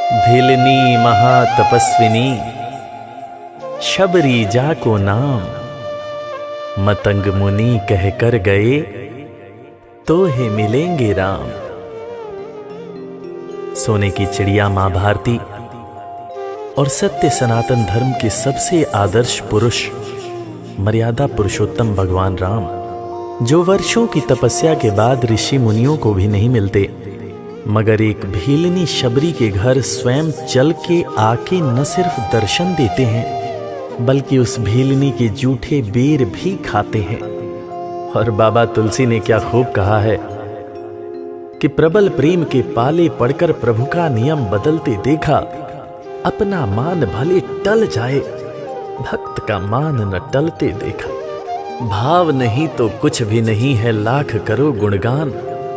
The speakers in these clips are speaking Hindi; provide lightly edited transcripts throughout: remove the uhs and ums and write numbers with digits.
भिलनी महातपस्विनी शबरी जाको नाम, मतंग मुनि कह कर गए तो हे मिलेंगे राम। सोने की चिड़िया मां भारती और सत्य सनातन धर्म के सबसे आदर्श पुरुष मर्यादा पुरुषोत्तम भगवान राम, जो वर्षों की तपस्या के बाद ऋषि मुनियों को भी नहीं मिलते, मगर एक भीलनी शबरी के घर स्वयं चल के आके न सिर्फ दर्शन देते हैं बल्कि उस भीलनी के जूठे बेर भी खाते हैं। और बाबा तुलसी ने क्या खूब कहा है कि प्रबल प्रेम के पाले पड़कर प्रभु का नियम बदलते देखा, अपना मान भले टल जाए भक्त का मान न टलते देखा। भाव नहीं तो कुछ भी नहीं है, लाख करो गुणगान,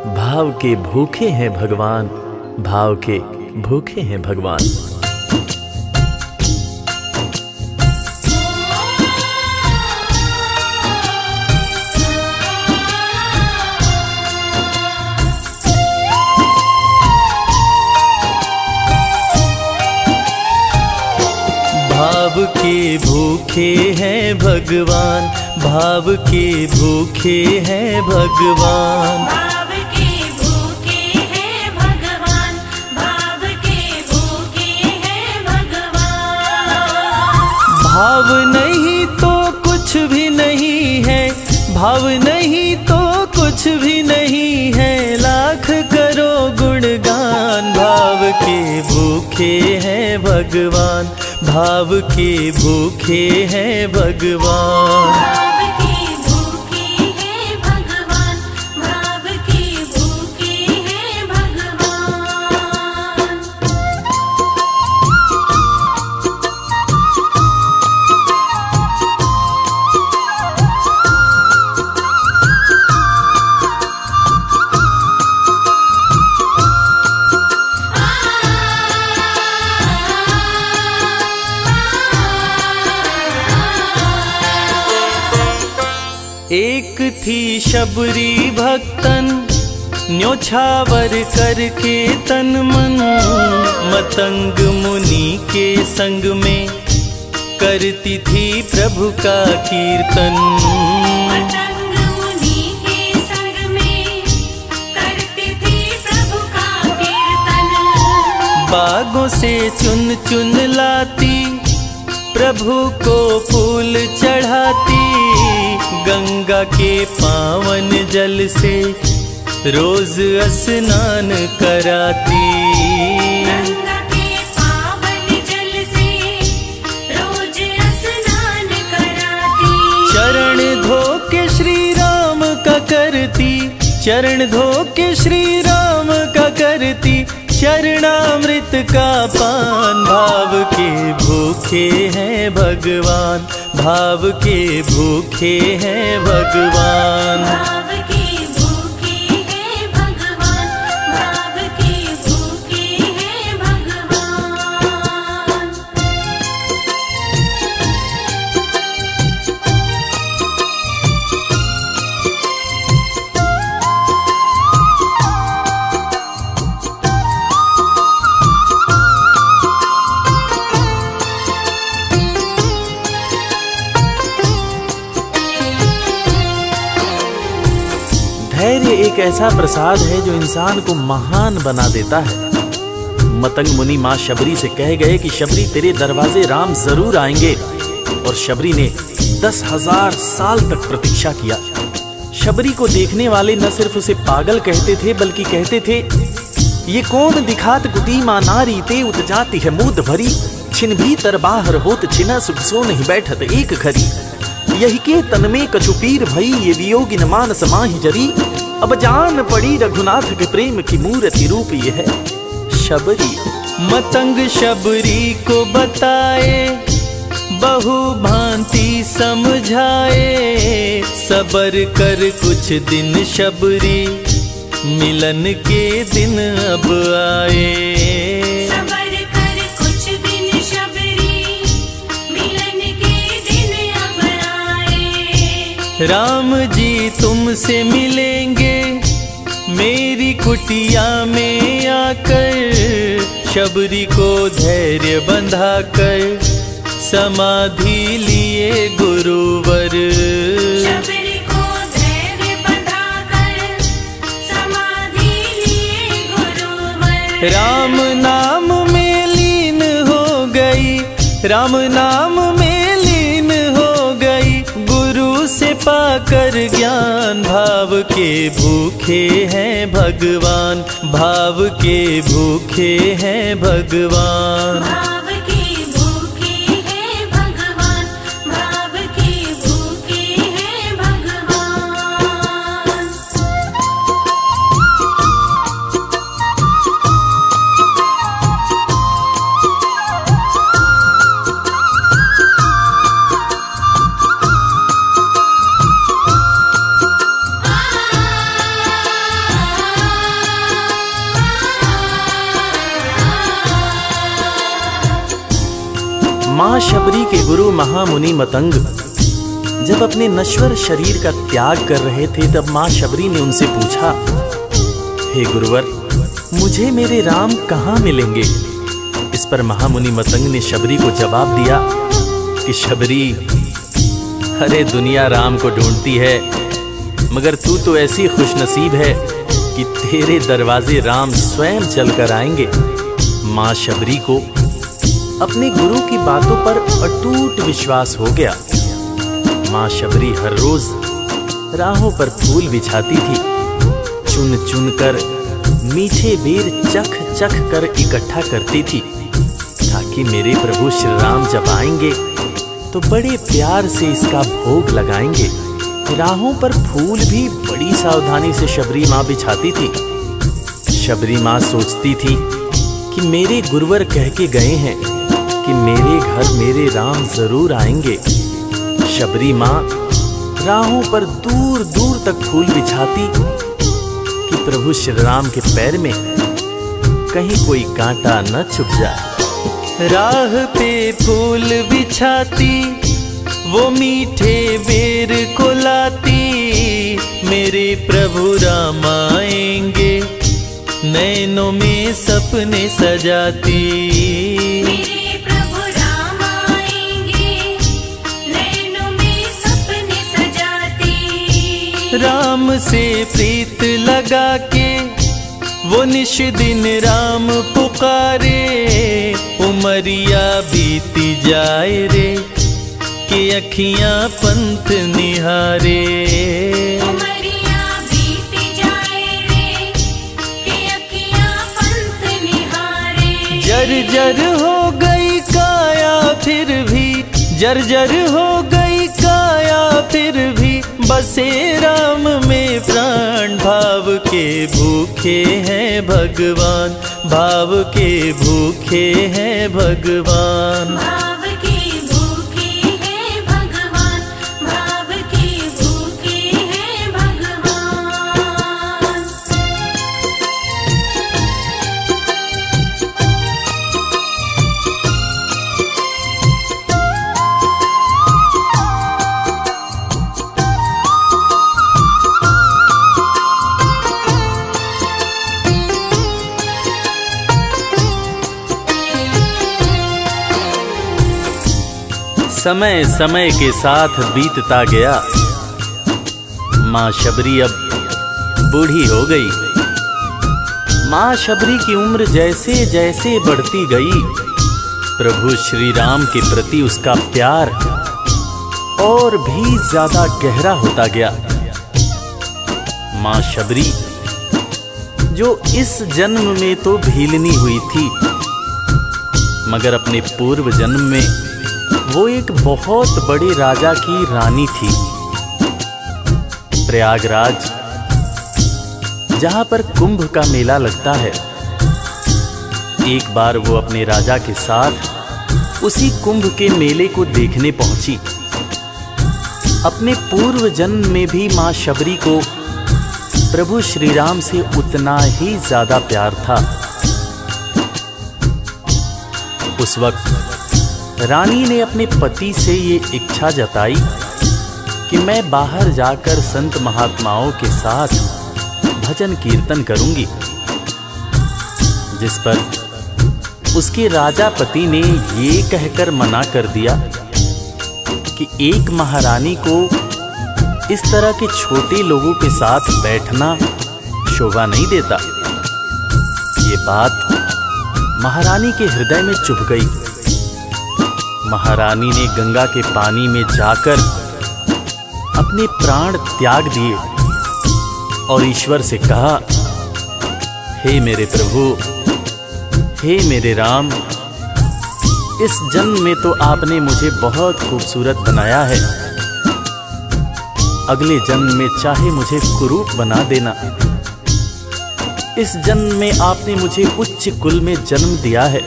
भाव के भूखे हैं भगवान, भाव के भूखे हैं भगवान। भाव के भूखे हैं भगवान, भाव के भूखे हैं भगवान, भाव के भूखे हैं भगवान, भाव के भूखे हैं भगवान। भाव नहीं तो कुछ भी नहीं है, भाव नहीं तो कुछ भी नहीं है, लाख करो गुणगान। भाव के भूखे हैं भगवान, भाव के भूखे हैं भगवान। भाव के भूखे हैं भगवान, भाव के भूखे हैं भगवान। एक थी शबरी भक्तन, न्योछावर करके तन मन, मतंग मुनि के संग में करती थी प्रभु का कीर्तन। मतंग मुनि के संग में करती थी प्रभु का कीर्तन। बागों से चुन चुन लाती, प्रभु को फूल चढ़ाती, गंगा के पावन जल से रोज स्नान कराती। गंगा के पावन जल से रोज स्नान कराती। चरण धो के श्री राम का करती, चरण धो के श्री राम का करती, चरणामृत का पान। भाव के भूखे हैं भगवान, भाव के भूखे हैं भगवान। भाव के भूखे हैं भगवान, भाव के भूखे हैं भगवान। धैर्य एक ऐसा प्रसाद है जो इंसान को महान बना देता है। मतंग मुनि मां शबरी से कह गए कि शबरी तेरे दरवाजे राम जरूर आएंगे, और शबरी ने 10,000 साल तक प्रतीक्षा किया। शबरी को देखने वाले न सिर्फ उसे पागल कहते थे बल्कि कहते थे, ये कौन दिखात कुटी मां नारी ते उत जाती है मूद भरी, छिन भीतर बाहर होत छिना सुख सो नहीं बैठत एक घड़ी, यही के तन में कछुपीर भई ये वियोगिन मानस माहि जरी, अब जान पड़ी रघुनाथ के प्रेम की मूर्ति रूप ये है शबरी। मतंग शबरी को बताए, बहु भांति समझाए, सबर कर कुछ दिन शबरी, मिलन के दिन अब आए। सबर कर कुछ दिन शबरी, मिलन के दिन अब आए। राम जी तुमसे मिलेंगे मेरी कुटिया में आकर, शबरी को धैर्य बंधा कर समाधि लिए गुरुवर। शबरी को धैर्य बंधाकर समाधि लिए गुरुवर। राम नाम में लीन हो गई, राम नाम में लीन हो गई, गुरु से पाकर ज्ञान। भाव के भूखे हैं भगवान, भाव के भूखे हैं भगवान। भाव के भूखे हैं भगवान, भाव के भूखे हैं भगवान। माँ शबरी के गुरु महामुनि मतंग जब अपने नश्वर शरीर का त्याग कर रहे थे, तब माँ शबरी ने उनसे पूछा, हे गुरुवर, मुझे मेरे राम कहाँ मिलेंगे? इस पर महामुनि मतंग ने शबरी को जवाब दिया कि शबरी, अरे दुनिया राम को ढूंढती है, मगर तू तो ऐसी खुशनसीब है कि तेरे दरवाजे राम स्वयं चलकर आएंगे। माँ शबरी को अपने गुरु की बातों पर अटूट विश्वास हो गया। माँ शबरी हर रोज राहों पर फूल बिछाती थी, चुन चुन कर मीठे बेर चख चख कर इकट्ठा करती थी, ताकि मेरे प्रभु श्री राम जब आएंगे तो बड़े प्यार से इसका भोग लगाएंगे। राहों पर फूल भी बड़ी सावधानी से शबरी माँ बिछाती थी। शबरी माँ सोचती थी कि मेरे गुरुवर कह के गए हैं कि मेरे घर मेरे राम जरूर आएंगे। शबरी माँ राहों पर दूर दूर तक फूल बिछाती कि प्रभु श्री राम के पैर में कहीं कोई कांटा न चुभ जाए। राह पे फूल बिछाती, वो मीठे बेर को लाती, मेरे प्रभु राम आएंगे, नैनों में सपने सजाती। मेरे प्रभु राम आएंगे, नैनों में सपने सजाती। राम से प्रीत लगा के वो निश दिन राम पुकारे, उमरिया बीती जाए रे कि अखियां पंथ निहारे। उमरिया बीती जाए रे कि अखियां पंथ निहारे। जर्जर हो गई काया फिर भी, जर्जर हो गई काया फिर भी, बसे राम में प्राण। भाव के भूखे हैं भगवान, भाव के भूखे हैं भगवान। भाव के भूखे हैं भगवान, भाव के भूखे हैं भगवान। समय समय के साथ बीतता गया। माँ शबरी अब बूढ़ी हो गई। माँ शबरी की उम्र जैसे जैसे बढ़ती गई, प्रभु श्री राम के प्रति उसका प्यार और भी ज्यादा गहरा होता गया। माँ शबरी जो इस जन्म में तो भीलनी हुई थी, मगर अपने पूर्व जन्म में वो एक बहुत बड़े राजा की रानी थी। प्रयागराज, जहां पर कुंभ का मेला लगता है, एक बार वो अपने राजा के साथ उसी कुंभ के मेले को देखने पहुंची। अपने पूर्व जन्म में भी मां शबरी को प्रभु श्री राम से उतना ही ज्यादा प्यार था। उस वक्त रानी ने अपने पति से ये इच्छा जताई कि मैं बाहर जाकर संत महात्माओं के साथ भजन कीर्तन करूंगी, जिस पर उसके राजा पति ने ये कहकर मना कर दिया कि एक महारानी को इस तरह के छोटे लोगों के साथ बैठना शोभा नहीं देता। ये बात महारानी के हृदय में चुभ गई। महारानी ने गंगा के पानी में जाकर अपने प्राण त्याग दिए और ईश्वर से कहा, हे मेरे प्रभु, हे मेरे राम, इस जन्म में तो आपने मुझे बहुत खूबसूरत बनाया है, अगले जन्म में चाहे मुझे कुरूप बना देना। इस जन्म में आपने मुझे उच्च कुल में जन्म दिया है,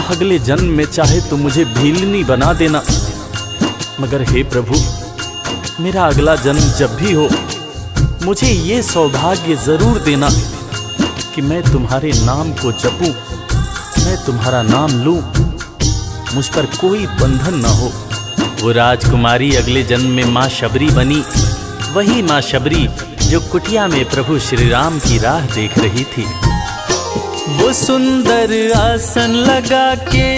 अगले जन्म में चाहे तो मुझे भीलनी बना देना। मगर हे प्रभु, मेरा अगला जन्म जब भी हो, मुझे ये सौभाग्य जरूर देना कि मैं तुम्हारे नाम को जपूं, मैं तुम्हारा नाम लूं, मुझ पर कोई बंधन न हो। वो राजकुमारी अगले जन्म में माँ शबरी बनी, वही माँ शबरी जो कुटिया में प्रभु श्री राम की राह देख रही थी। वो सुंदर आसन लगा के,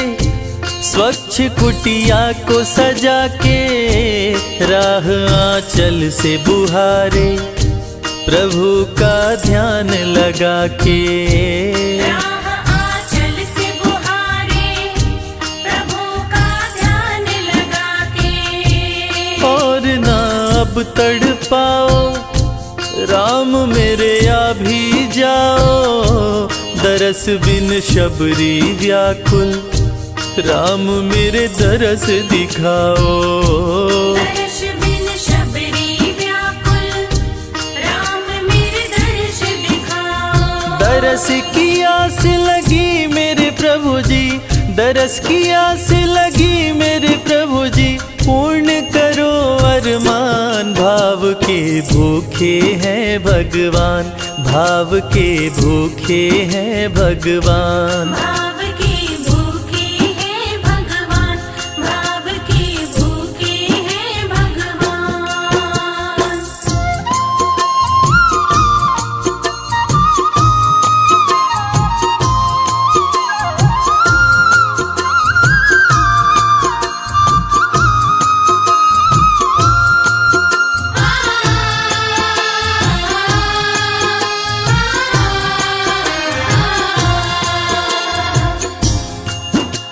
स्वच्छ कुटिया को सजा के, राह आंचल से बुहारे, प्रभु का ध्यान लगा के। राह आंचल से बुहारे, प्रभु का ध्यान लगा के। और ना अब तड़पाओ राम मेरे, आ भी जाओ, दरस बिन शबरी व्याकुल, राम मेरे दरस दिखाओ। दरस बिन शबरी व्याकुल, राम मेरे दर्श दिखाओ। दरस की आस लगी मेरे प्रभु जी, दरस की आस लगी मेरे प्रभु जी, पूर्ण करो अरमान। भाव के भूखे हैं भगवान, भाव के भूखे हैं भगवान। भाव के भूखे हैं भगवान, भाव के भूखे हैं भगवान।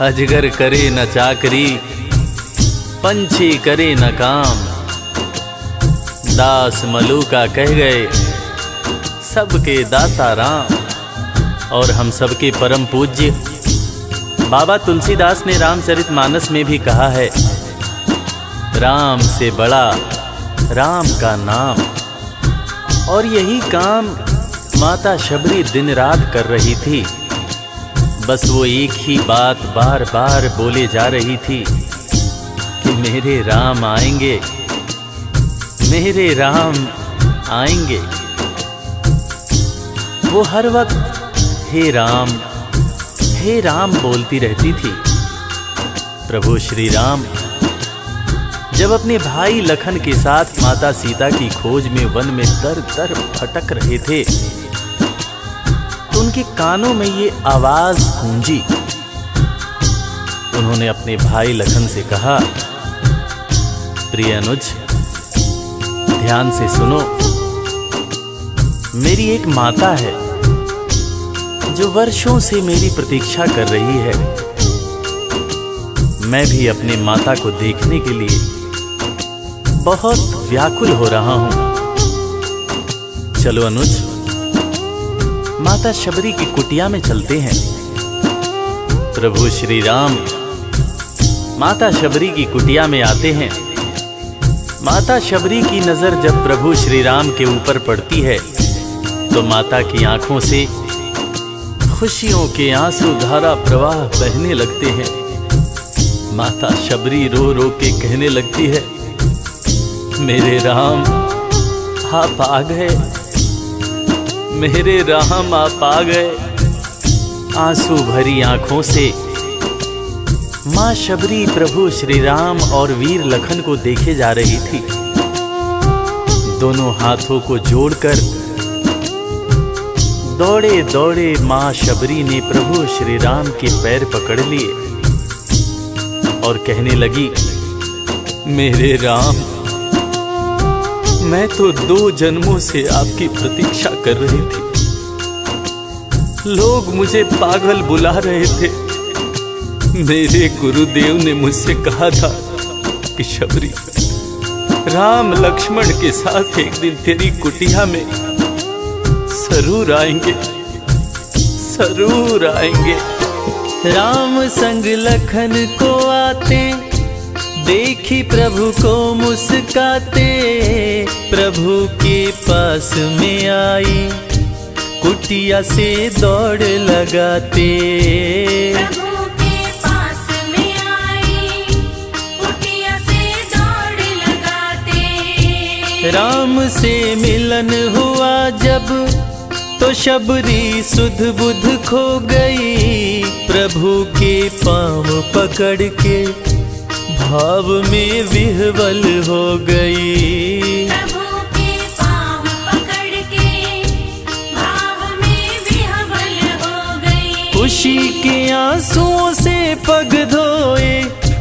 अजगर करे न चाकरी, पंछी करे न काम, दास मलूका कह गए सबके दाता राम। और हम सबके परम पूज्य बाबा तुलसीदास ने रामचरितमानस में भी कहा है, राम से बड़ा राम का नाम। और यही काम माता शबरी दिन रात कर रही थी। बस वो एक ही बात बार बार बोले जा रही थी कि मेरे राम आएंगे, मेरे राम आएंगे। वो हर वक्त हे राम बोलती रहती थी। प्रभु श्री राम जब अपने भाई लखन के साथ माता सीता की खोज में वन में दर दर भटक रहे थे, तो उनके कानों में ये आवाज गूंजी। उन्होंने अपने भाई लखन से कहा, प्रिय अनुज, ध्यान से सुनो। मेरी एक माता है जो वर्षों से मेरी प्रतीक्षा कर रही है। मैं भी अपने माता को देखने के लिए बहुत व्याकुल हो रहा हूं। चलो अनुज, माता शबरी की कुटिया में चलते हैं। प्रभु श्री राम माता शबरी की कुटिया में आते हैं। माता शबरी की नजर जब प्रभु श्री राम के ऊपर पड़ती है तो माता की आंखों से खुशियों के आंसू धारा प्रवाह बहने लगते हैं। माता शबरी रो रो के कहने लगती है, मेरे राम आप आ गए, मेरे राम आप आ गए। आंसू भरी आंखों से मां शबरी प्रभु श्री राम और वीर लखन को देखे जा रही थी। दोनों हाथों को जोड़कर दौड़े दौड़े माँ शबरी ने प्रभु श्री राम के पैर पकड़ लिए और कहने लगी, मेरे राम, मैं तो 2 जन्मों से आपकी प्रतीक्षा कर रही थी। लोग मुझे पागल बुला रहे थे। मेरे गुरुदेव ने मुझसे कहा था कि शबरी, राम लक्ष्मण के साथ एक दिन तेरी कुटिया में जरूर आएंगे, जरूर आएंगे। राम संग लखन को आते देखी प्रभु को मुस्काते, प्रभु के पास में आई कुटिया से दौड़ लगाते। प्रभु के पास में आई कुटिया से दौड़ लगाते। राम से मिलन हुआ जब तो शबरी सुध बुध खो गई, प्रभु के पाँव पकड़ के भाव में विह्वल हो गई। प्रभु के पाँव पकड़ के भाव में विह्वल हो गई। खुशी के आंसुओं से पग धोए,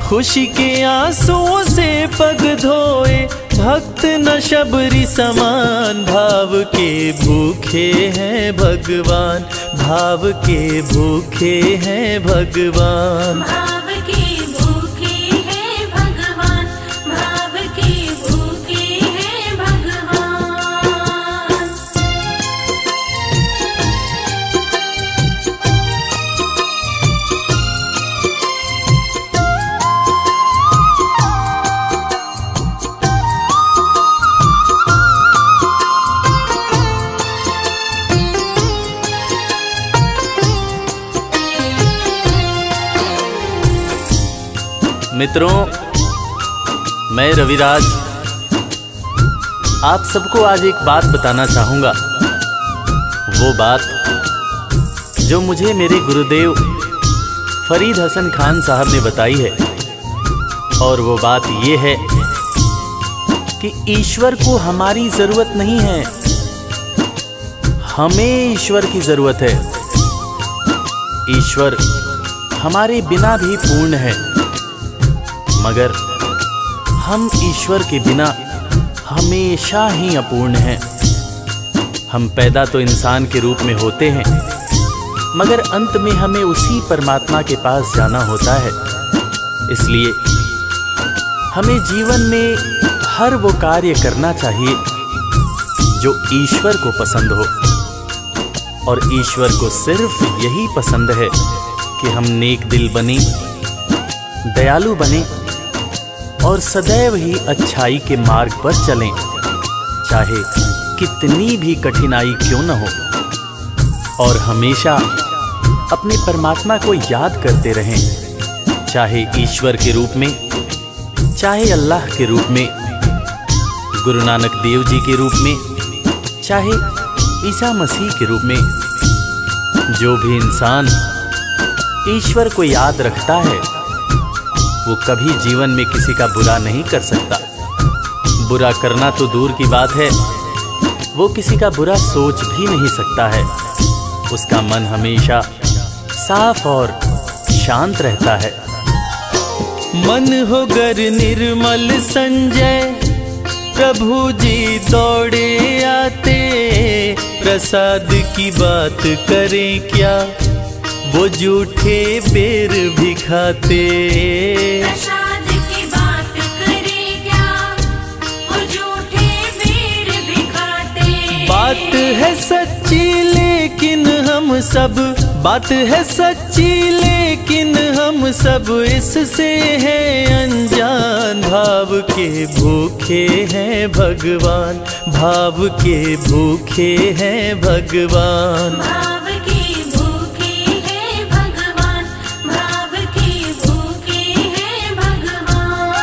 खुशी के आंसुओं से पग धोए, भक्त न शबरी समान, भाव के भूखे हैं भगवान, भाव के भूखे हैं भगवान। भाव के भूखे हैं भगवान, भाव के भूखे हैं भगवान। मित्रों, मैं रविराज आप सबको आज एक बात बताना चाहूंगा। वो बात जो मुझे मेरे गुरुदेव फरीद हसन खान साहब ने बताई है, और वो बात ये है कि ईश्वर को हमारी जरूरत नहीं है, हमें ईश्वर की जरूरत है। ईश्वर हमारे बिना भी पूर्ण है, मगर हम ईश्वर के बिना हमेशा ही अपूर्ण हैं। हम पैदा तो इंसान के रूप में होते हैं, मगर अंत में हमें उसी परमात्मा के पास जाना होता है। इसलिए हमें जीवन में हर वो कार्य करना चाहिए जो ईश्वर को पसंद हो, और ईश्वर को सिर्फ यही पसंद है कि हम नेक दिल बने, दयालु बने और सदैव ही अच्छाई के मार्ग पर चलें, चाहे कितनी भी कठिनाई क्यों न हो। और हमेशा अपने परमात्मा को याद करते रहें, चाहे ईश्वर के रूप में, चाहे अल्लाह के रूप में, गुरु नानक देव जी के रूप में, चाहे ईसा मसीह के रूप में। जो भी इंसान ईश्वर को याद रखता है वो कभी जीवन में किसी का बुरा नहीं कर सकता। बुरा करना तो दूर की बात है, वो किसी का बुरा सोच भी नहीं सकता है। उसका मन हमेशा साफ और शांत रहता है। मन हो गर निर्मल संजय, प्रभु जी दौड़े आते, प्रसाद की बात करें क्या, वो झूठे बेर भी खाते। प्रसाद की बात करें क्या, वो झूठे बेर भी खाते। बात है सच्ची लेकिन हम सब, बात है सच्ची लेकिन हम सब इससे हैं अनजान। भाव के भूखे हैं भगवान, भाव के भूखे हैं भगवान। भाव के भूखे हैं भगवान, भाव के भूखे हैं भगवान।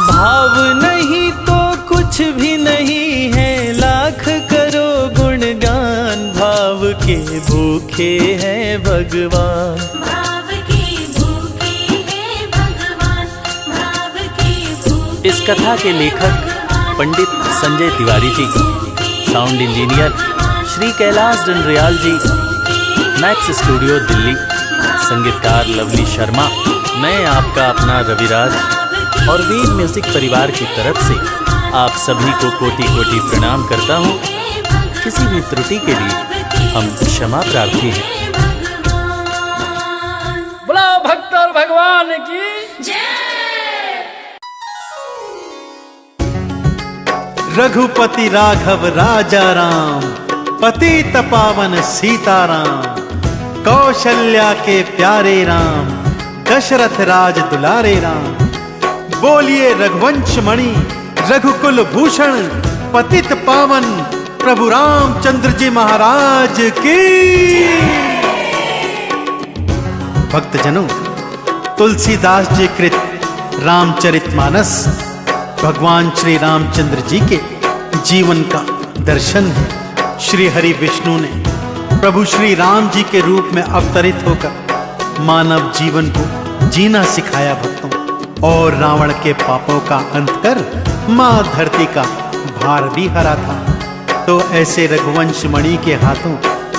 भाव नहीं तो कुछ भी नहीं है, लाख करो गुणगान। भाव के भूखे हैं भगवान। भाव के भूखे हैं भगवान, भाव के भूखे। इस कथा के लेखक पंडित संजय तिवारी जी, साउंड इंजीनियर श्री कैलाश डंडरियाल जी, मैक्स स्टूडियो दिल्ली। संगीतकार लवली शर्मा। मैं आपका अपना रविराज और वीर म्यूजिक परिवार की तरफ से आप सभी को कोटि कोटि प्रणाम करता हूँ। किसी भी त्रुटि के लिए हम क्षमा प्रार्थी हैं। बोला भक्त और भगवान की रघुपति राघव राजा राम, पतित पावन सीताराम, कौशल्या के प्यारे राम, दशरथ राज दुलारे राम। बोलिए रघुवंश मणि रघुकुल भूषण, पतित पावन प्रभु रामचंद्र जी महाराज की। भक्तजनों, तुलसीदास जी कृत रामचरितमानस भगवान श्री रामचंद्र जी के जीवन का दर्शन है। श्री हरि विष्णु ने प्रभु श्री राम जी के रूप में अवतरित होकर मानव जीवन को जीना सिखाया भक्तों, और रावण के पापों का अंत कर मां धरती का भार भी हरा था। तो ऐसे रघुवंश मणि के हाथों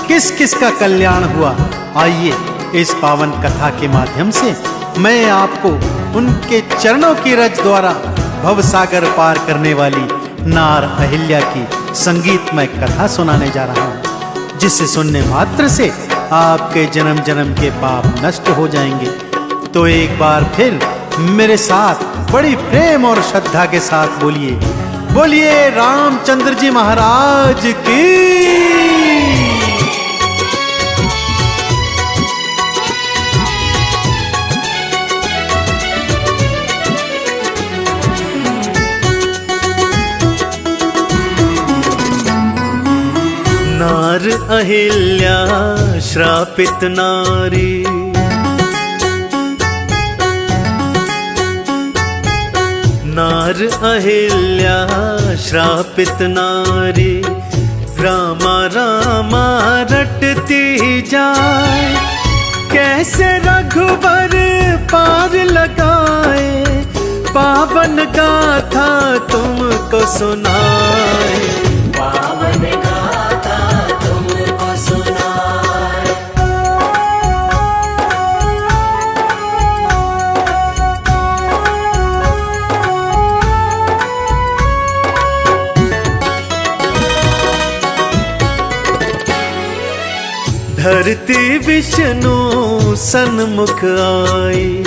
किस किस का कल्याण हुआ, आइए इस पावन कथा के माध्यम से मैं आपको उनके चरणों की रज द्वारा भवसागर पार करने वाली नार अहिल्या की संगीतमय कथा सुनाने जा रहा हूं, जिसे सुनने मात्र से आपके जन्म जन्म के पाप नष्ट हो जाएंगे। तो एक बार फिर मेरे साथ बड़ी प्रेम और श्रद्धा के साथ बोलिए, बोलिए रामचंद्र जी महाराज की। नार अहिल्या श्रापित नारी, नार अहिल्या श्रापित नारी, रामा रामा रटती जाए, कैसे रघुबर पार लगाए, पावन गाथा तुमको सुनाए, पावन गाथा तुमको सुनाए। धरती विष्णु सन्मुख आई,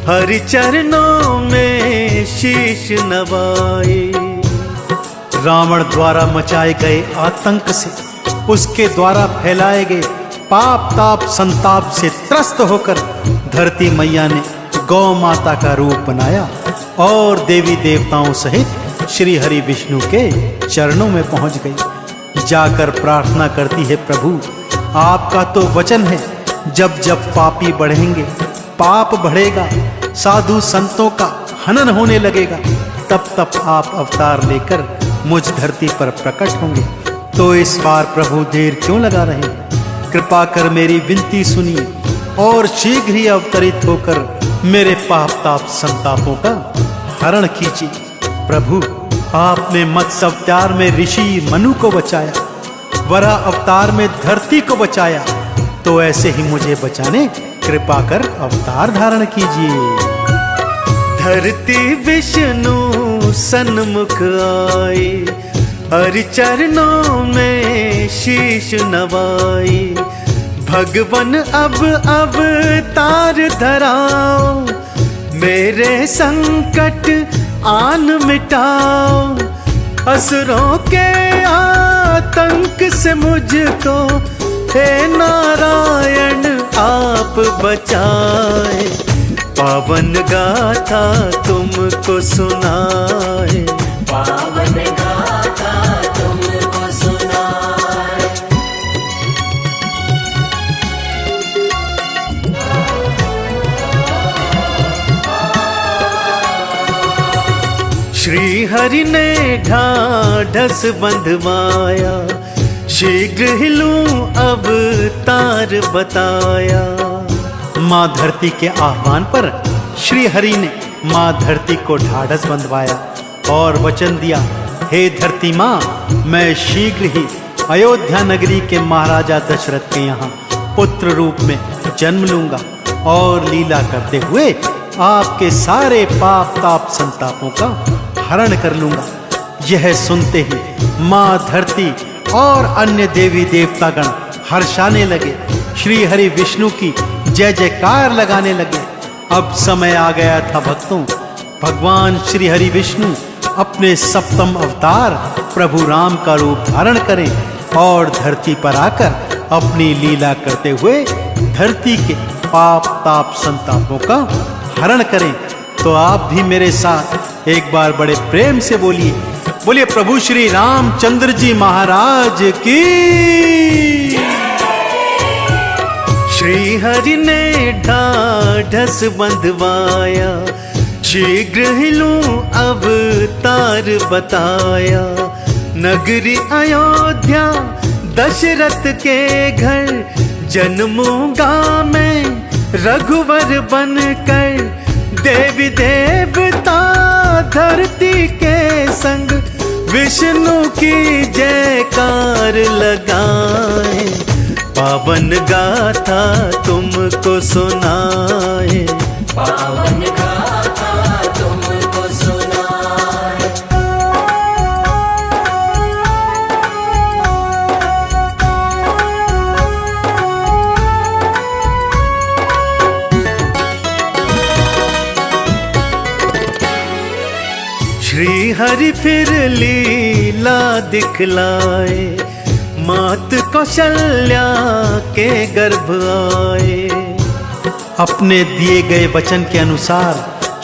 हरि चरणों में शीश नवाई। रावण द्वारा मचाए गए आतंक से, उसके द्वारा फैलाए गए पाप ताप संताप से त्रस्त होकर धरती मैया ने गौ माता का रूप बनाया और देवी देवताओं सहित श्री हरि विष्णु के चरणों में पहुंच गई। जाकर प्रार्थना करती है, प्रभु आपका तो वचन है, जब जब पापी बढ़ेंगे, पाप बढ़ेगा, साधु संतों का हनन होने लगेगा, तब तब आप अवतार लेकर मुझ धरती पर प्रकट होंगे। तो इस बार प्रभु देर क्यों लगा रहे हैं? कृपा कर मेरी विनती सुनिए और शीघ्र ही अवतरित होकर मेरे पाप ताप संतापों का हरण कीजिए। प्रभु आपने मत्स्य अवतार में ऋषि मनु को बचाया, वराह अवतार में धरती को बचाया, तो ऐसे ही मुझे बचाने कृपा कर अवतार धारण कीजिए। धरती विष्णु सन्मुख आए, हरि चरणों में शीश नवाई। भगवन अब अवतार धराओ, मेरे संकट आन मिटाओ, असुरों के आतंक से मुझको हे नारायण आप बचाए, पावन गाथा तुमको सुनाए, पावन गाथा तुमको सुनाए। श्री हरि ने ढाढ़स बंधवाया, शीघ्र ही लूं अवतार बताया। माँ धरती के आह्वान पर श्री हरि ने माँ धरती को ढाढ़स बंधवाया और वचन दिया, हे धरती माँ, मैं शीघ्र ही अयोध्या नगरी के महाराजा दशरथ के यहाँ पुत्र रूप में जन्म लूंगा और लीला करते हुए आपके सारे पाप ताप संतापों का हरण कर लूंगा। यह सुनते ही माँ धरती और अन्य देवी देवतागण हर्षाने लगे, श्री हरि विष्णु की जय जयकार लगाने लगे। अब समय आ गया था भक्तों, भगवान श्री हरि विष्णु अपने सप्तम अवतार प्रभु राम का रूप धारण करें और धरती पर आकर अपनी लीला करते हुए धरती के पाप ताप संतापों का हरण करें। तो आप भी मेरे साथ एक बार बड़े प्रेम से बोलिए, बोलिए प्रभु श्री रामचंद्र जी महाराज की। श्री हरि ने ढाढ़स बंधवाया, शीघ्र ही लूं अवतार बताया। नगरी अयोध्या दशरथ के घर, जन्मूंगा मैं रघुवर बनकर। देवी देवता धरती के संग, विष्णु की जयकार लगाए। पावन गाथा तुमको सुनाए, पावन गाथा तुमको सुनाए। श्री हरि फिर लीला दिखलाए, मात कौशल्या के गर्भ आए। अपने दिए गए वचन के अनुसार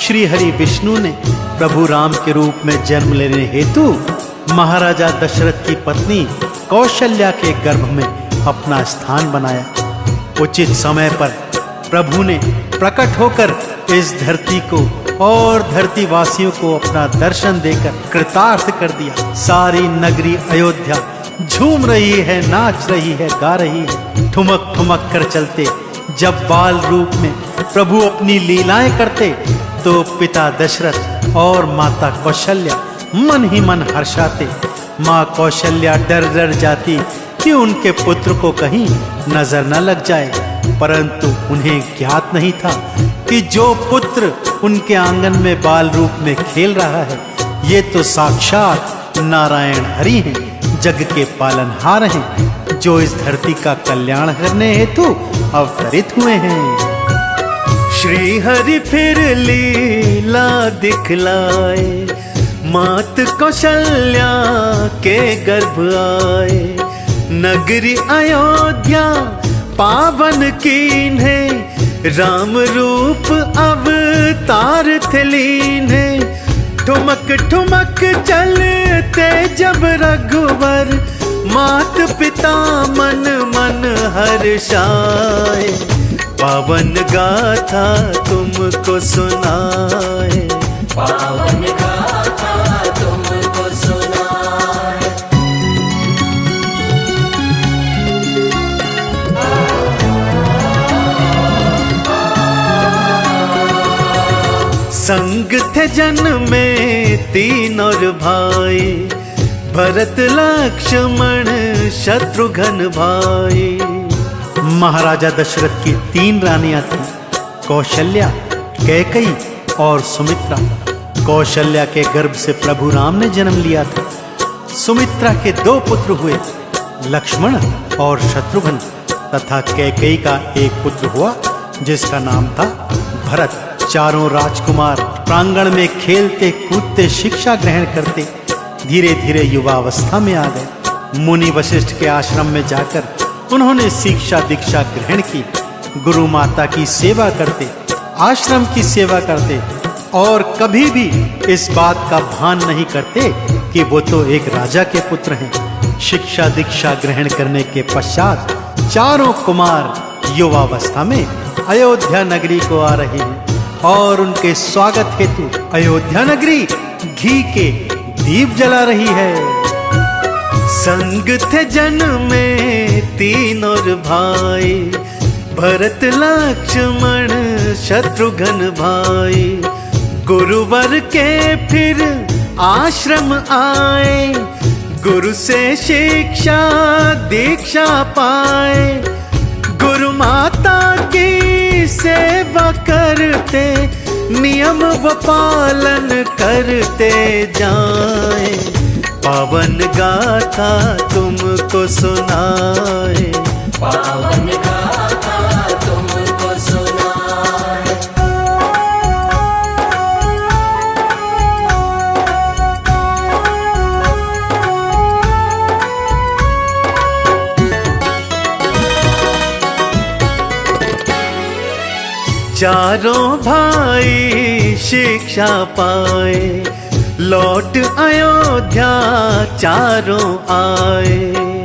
श्री हरि विष्णु ने प्रभु राम के रूप में जन्म लेने हेतु महाराजा दशरथ की पत्नी कौशल्या के गर्भ में अपना स्थान बनाया। उचित समय पर प्रभु ने प्रकट होकर इस धरती को और धरती वासियों को अपना दर्शन देकर कृतार्थ कर दिया। सारी नगरी अयोध्या झूम रही है, नाच रही है, गा रही है। ठुमक ठुमक कर चलते जब बाल रूप में प्रभु अपनी लीलाएं करते, तो पिता दशरथ और माता कौशल्या मन ही मन हर्षाते। माँ कौशल्या डर डर जाती कि उनके पुत्र को कहीं नजर न लग जाए, परंतु उन्हें ज्ञात नहीं था कि जो पुत्र उनके आंगन में बाल रूप में खेल रहा है, ये तो साक्षात नारायण हरि हैं, जग के पालनहार हैं, जो इस धरती का कल्याण करने हेतु अवतरित हुए हैं। श्री हरि फिर लीला दिखलाए, मात कौशल्या के गर्भ आए। नगरी अयोध्या पावन कीन्हे, राम रूप अवतार थे लीन्हे। ठुमक ठुमक चलते जब रघुवर, मात पिता मन मन हर्षाए। पावन गाथा तुमको सुनाए, पावन गाथा तुमको सुनाए। संग थे जन्मे तीन और भाई, भरत लक्ष्मण शत्रुघ्न भाई। महाराजा दशरथ की 3 रानियां थीं, कौशल्या, कैकेयी और सुमित्रा। कौशल्या के गर्भ से प्रभु राम ने जन्म लिया था। सुमित्रा के 2 पुत्र हुए, लक्ष्मण और शत्रुघ्न, तथा कैकेयी का एक पुत्र हुआ जिसका नाम था भरत। चारों राजकुमार प्रांगण में खेलते कूदते शिक्षा ग्रहण करते धीरे धीरे युवावस्था में आ गए। मुनि वशिष्ठ के आश्रम में जाकर उन्होंने शिक्षा दीक्षा ग्रहण की। गुरु माता की सेवा करते, आश्रम की सेवा करते और कभी भी इस बात का भान नहीं करते कि वो तो एक राजा के पुत्र हैं। शिक्षा दीक्षा ग्रहण करने के पश्चात चारों कुमार युवावस्था में अयोध्या नगरी को आ रहे हैं और उनके स्वागत हेतु अयोध्या नगरी घी के दीप जला रही है। संग थे जन्मे 3 और भाई, भरत लक्ष्मण शत्रुघ्न भाई। गुरुवर के फिर आश्रम आए, गुरु से शिक्षा दीक्षा पाए, गुरु माता की सेवा करते, नियम व पालन करते जाए। पावन गाथा तुमको सुनाए, पावन गाथा तुमको सुनाए। चारों भाई शिक्षा पाए, लौट अयोध्या चारों आए।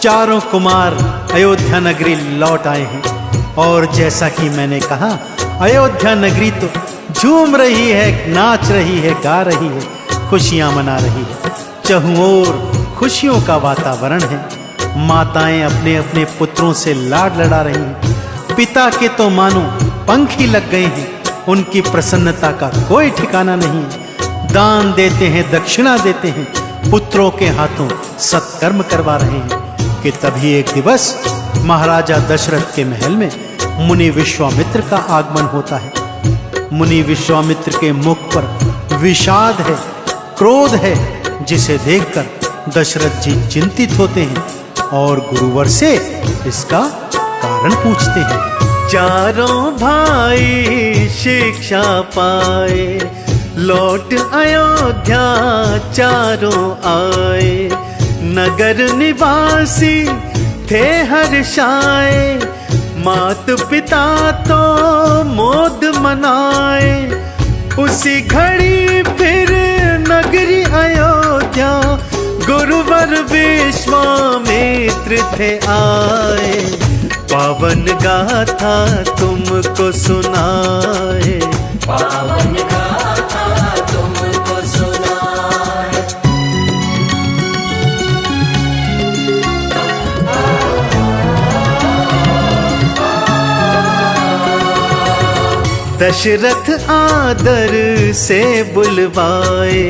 चारों कुमार अयोध्या नगरी लौट आए हैं और जैसा कि मैंने कहा, अयोध्या नगरी तो झूम रही है, नाच रही है, गा रही है, खुशियां मना रही है। चहुं ओर खुशियों का वातावरण है। माताएं अपने अपने पुत्रों से लाड लड़ा रही हैं। पिता के तो मानो पंख ही लग गए हैं। उनकी प्रसन्नता का कोई ठिकाना नहीं है। दान देते हैं, दक्षिणा देते हैं, पुत्रों के हाथों सत्कर्म करवा रहे हैं कि तभी एक दिवस महाराजा दशरथ के महल में मुनि विश्वामित्र का आगमन होता है। मुनि विश्वामित्र के मुख पर विषाद है, क्रोध है, जिसे देखकर दशरथ जी चिंतित होते हैं और गुरुवर से इसका कारण पूछते हैं। चारों भाई शिक्षा पाए, लौट अयोध्या चारों आए। नगर निवासी थे हर्षाए, मात पिता तो मोद मनाए। उसी घड़ी फिर नगरी अयोध्या, गुरुवर विश्वामित्र थे आए। पावन गाथा तुमको सुनाए, पावन गाथा तुमको सुनाए। दशरथ आदर से बुलवाए,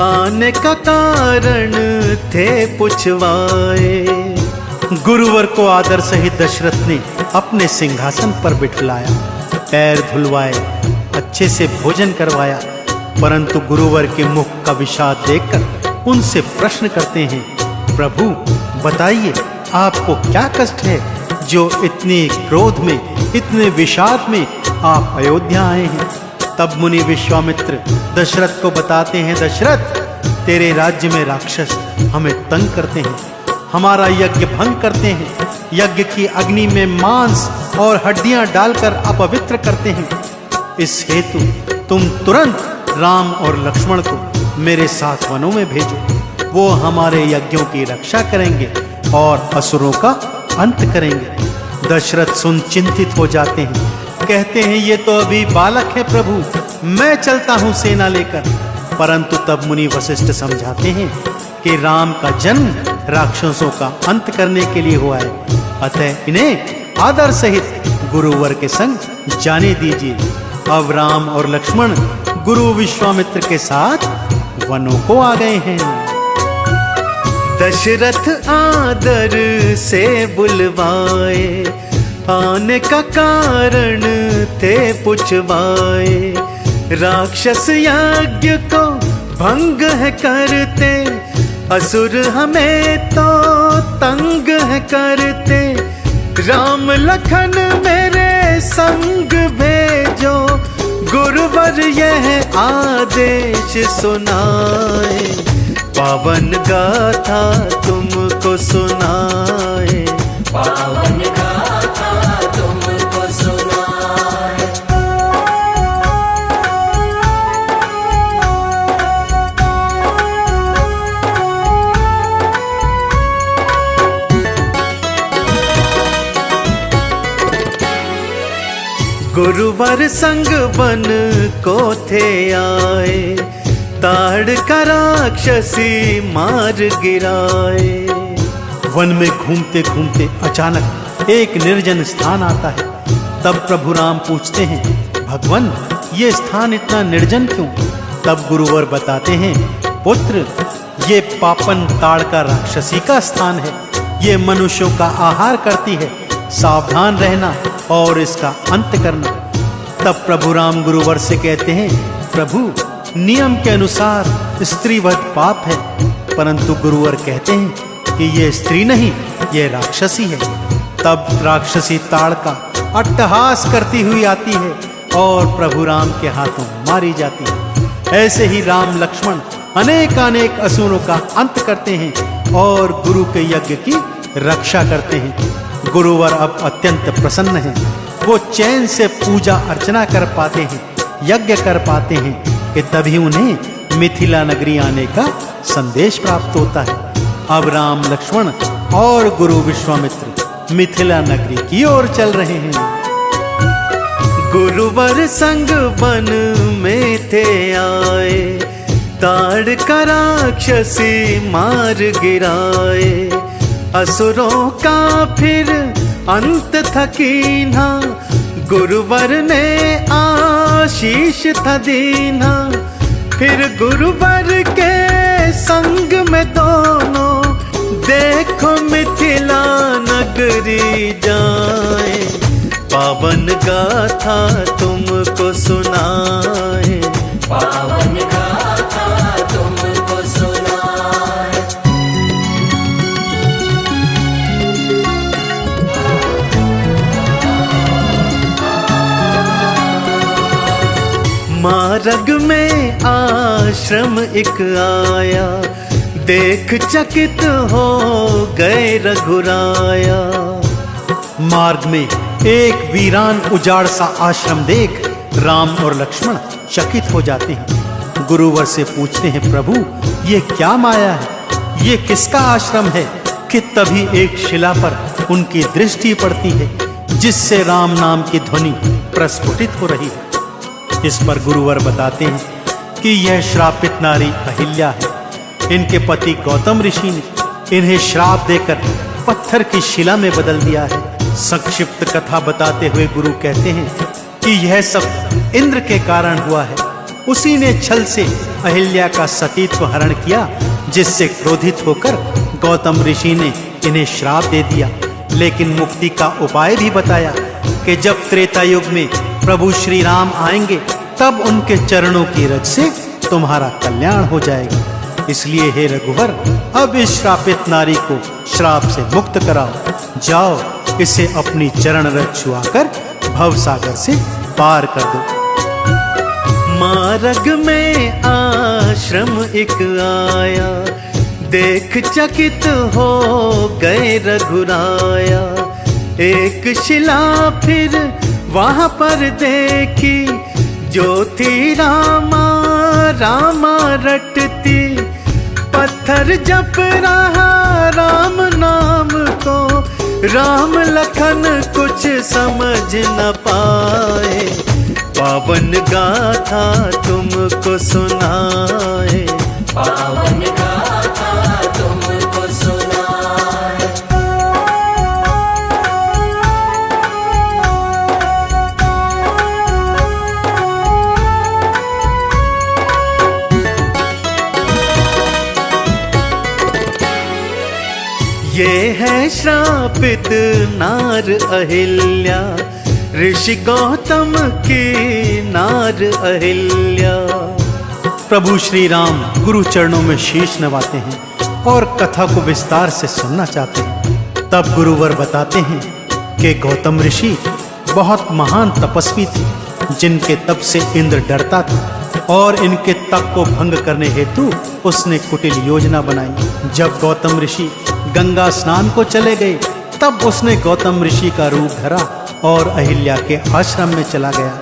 आने का कारण थे पुछवाए। गुरुवर को आदर सहित दशरथ ने अपने सिंहासन पर बिठलाया, पैर धुलवाए, अच्छे से भोजन करवाया। परंतु गुरुवर के मुख का विषाद देखकर उनसे प्रश्न करते हैं, प्रभु बताइए आपको क्या कष्ट है जो इतने क्रोध में, इतने विषाद में आप अयोध्या आए हैं। तब मुनि विश्वामित्र दशरथ को बताते हैं, दशरथ तेरे राज्य में राक्षस हमें तंग करते हैं, हमारा यज्ञ भंग करते हैं, यज्ञ की अग्नि में मांस और हड्डियां डालकर अपवित्र करते हैं। इस हेतु तुम तुरंत राम और लक्ष्मण को मेरे साथ वनों में भेजो। वो हमारे यज्ञों की रक्षा करेंगे और असुरों का अंत करेंगे। दशरथ सुन चिंतित हो जाते हैं, कहते हैं ये तो अभी बालक है प्रभु, मैं चलता हूं सेना लेकर। परंतु तब मुनि वशिष्ठ समझाते हैं कि राम का जन्म राक्षसों का अंत करने के लिए हुआ है, अतः इन्हें आदर सहित गुरुवर के संग जाने दीजिए। अब राम और लक्ष्मण गुरु विश्वामित्र के साथ वनों को आ गए हैं। दशरथ आदर से बुलवाए, आने का कारण थे पुछवाए। राक्षस यज्ञ को भंग है करते, असुर हमें तो तंग है करते। राम लखन मेरे संग भेजो, गुरुवर यह आदेश सुनाए। पावन गाथा तुमको सुनाए, पावन गाथा तुमको सुनाए। गुरुवर संग वन को थे आए, ताड़ का राक्षसी मार गिराए। वन में घूमते घूमते अचानक एक निर्जन स्थान आता है। तब प्रभु राम पूछते हैं, भगवान ये स्थान इतना निर्जन क्यों? तब गुरुवर बताते हैं, पुत्र ये पापन ताड़का राक्षसी का स्थान है। ये मनुष्यों का आहार करती है। सावधान रहना और इसका अंत करना। तब प्रभु राम गुरुवर से कहते हैं, प्रभु नियम के अनुसार स्त्रीवध पाप है, परंतु गुरुवर कहते हैं कि ये स्त्री नहीं, ये राक्षसी है। तब राक्षसी ताड़का अट्टहास करती हुई आती है और प्रभु राम के हाथों मारी जाती है। ऐसे ही राम लक्ष्मण अनेक असुरों का अंत करते हैं और गुरु के यज्ञ की रक्षा करते हैं। गुरुवर अब अत्यंत प्रसन्न हैं। वो चैन से पूजा अर्चना कर पाते हैं, यज्ञ कर पाते हैं कि तभी उन्हें मिथिला नगरी आने का संदेश प्राप्त होता है। अब राम लक्ष्मण और गुरु विश्वामित्र मिथिला नगरी की ओर चल रहे हैं। गुरुवर संग वन में थे आए, ताड़का राक्षसी मार गिराए। असुरों का फिर अंत था कीन्हा, गुरुवर ने आशीष था दीन्हा। फिर गुरुवर के संग में दोनों देखो मिथिला नगरी जाए। पावन गाथा तुमको सुनाए, पावन गाथा तुमको सुनाए। मार्ग में आश्रम एक आया, देख चकित हो गए रघुराया। मार्ग में एक वीरान उजाड़ सा आश्रम देख राम और लक्ष्मण चकित हो जाते हैं। गुरुवर से पूछते हैं, प्रभु ये क्या माया है, ये किसका आश्रम है? कि तभी एक शिला पर उनकी दृष्टि पड़ती है, जिससे राम नाम की ध्वनि प्रस्फुटित हो रही है। इस पर गुरुवर बताते हैं कि यह श्रापित नारी अहिल्या है। इनके पति गौतम ऋषि ने इन्हें श्राप देकर पत्थर की शिला में बदल दिया है। संक्षिप्त कथा बताते हुए गुरु कहते हैं कि यह सब इंद्र के कारण हुआ है। उसी ने छल से अहिल्या का सतीत्व हरण किया, जिससे क्रोधित होकर गौतम ऋषि ने इन्हें श्राप दे दिया। लेकिन मुक्ति का उपाय भी बताया कि जब त्रेता युग में प्रभु श्री राम आएंगे, तब उनके चरणों की रज से तुम्हारा कल्याण हो जाएगा। इसलिए हे रघुवर, अब इस श्रापित नारी को श्राप से मुक्त कराओ। जाओ, इसे अपनी चरण रज छुआकर भवसागर से पार कर दो। मार्ग में आश्रम एक आया, देख चकित हो गए रघुराया। एक शिला फिर वहां पर देखी, जो थी रामा रामा रटती। पत्थर जप रहा राम नाम को, राम लखन कुछ समझ न पाए। पावन गाथा तुमको सुनाए, पावन गाथा तुमको सुनाए। ये है श्रापित नार अहिल्या, ऋषि गौतम की नार अहिल्या। प्रभु श्री राम गुरु चरणों में शीश नवाते हैं और कथा को विस्तार से सुनना चाहते हैं। तब गुरुवर बताते हैं कि गौतम ऋषि बहुत महान तपस्वी थे, जिनके तप से इंद्र डरता था और इनके तप को भंग करने हेतु उसने कुटिल योजना बनाई। जब गौतम ऋषि गंगा स्नान को चले गए, तब उसने गौतम ऋषि का रूप धरा और अहिल्या के आश्रम में चला गया।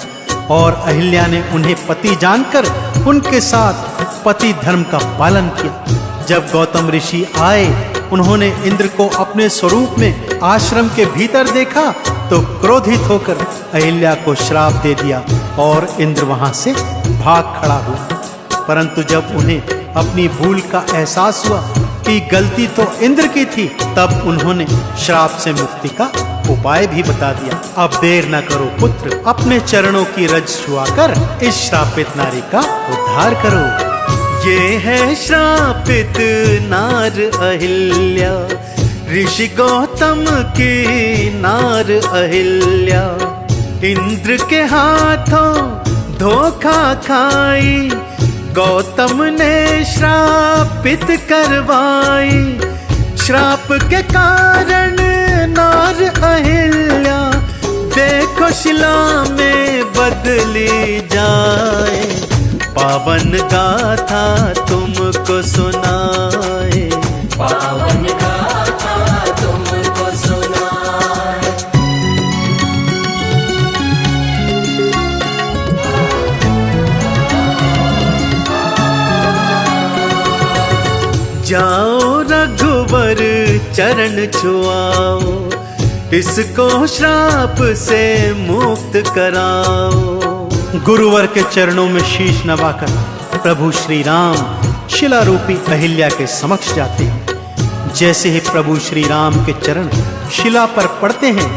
और अहिल्या ने उन्हें पति जानकर उनके साथ पति धर्म का पालन किया। जब गौतम ऋषि आए, उन्होंने इंद्र को अपने स्वरूप में आश्रम के भीतर देखा तो क्रोधित होकर अहिल्या को श्राप दे दिया और इंद्र वहां से भाग खड़ा हुआ। परंतु जब उन्हें अपनी भूल का एहसास हुआ कि गलती तो इंद्र की थी, तब उन्होंने श्राप से मुक्ति का उपाय भी बता दिया। अब देर न करो पुत्र, अपने चरणों की रज छुआकर इस श्रापित नारी का उद्धार करो। ये है श्रापित नार अहिल्या, ऋषि गौतम की नार अहिल्या। इंद्र के हाथों धोखा खाई, गौतम ने श्रापित करवाई। श्राप के कारण नार अहिल्या, देखो शिला में बदली जाए। पावन गाथा तुमको सुनाए, पावन गाथा तुमको सुनाए। जाओ रघुवर चरण छुआओ, इसको श्राप से मुक्त कराओ। गुरुवर के चरणों में शीश नवाकर प्रभु श्री राम शिला रूपी अहिल्या के समक्ष जाते हैं। जैसे ही प्रभु श्री राम के चरण शिला पर पड़ते हैं,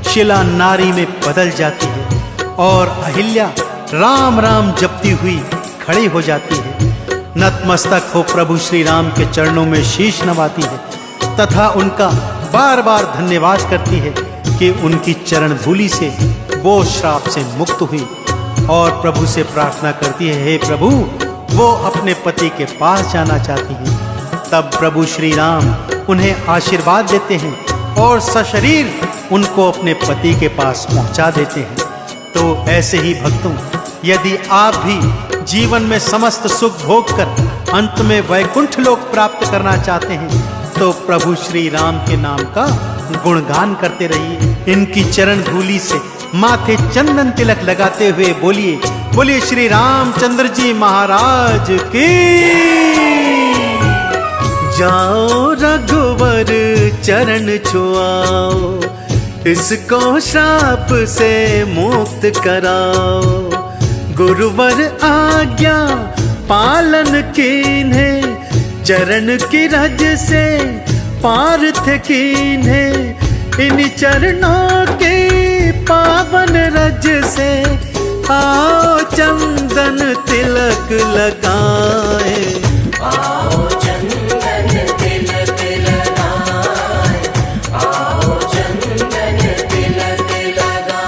शिला नारी में बदल जाती है और अहिल्या राम राम जपती हुई खड़ी हो जाती है। नतमस्तक हो प्रभु श्री राम के चरणों में शीश नवाती है तथा उनका बार बार धन्यवाद करती है कि उनकी चरण धूलि से वो श्राप से मुक्त हुई, और प्रभु से प्रार्थना करती है, हे प्रभु, वो अपने पति के पास जाना चाहती है। तब प्रभु श्री राम उन्हें आशीर्वाद देते हैं और सशरीर उनको अपने पति के पास पहुंचा देते हैं। तो ऐसे ही भक्तों, यदि आप भी जीवन में समस्त सुख भोग कर अंत में वैकुंठ लोक प्राप्त करना चाहते हैं, तो प्रभु श्री राम के नाम का गुणगान करते रहिए। इनकी चरण धूलि से माथे चंदन तिलक लगाते हुए बोलिए, बोलिए श्री रामचंद्र जी महाराज की। जाओ रघुवर चरण छुआओ, इसको श्राप से मुक्त कराओ। गुरुवर आज्ञा पालन कीन्हे, चरण की रज से पार्थ कीन्हे। इन चरणों के पावन रज से आओ चंदन तिलक लगाए। आओ चंदन तिलक लगाए, आओ चंदन तिलक लगाए।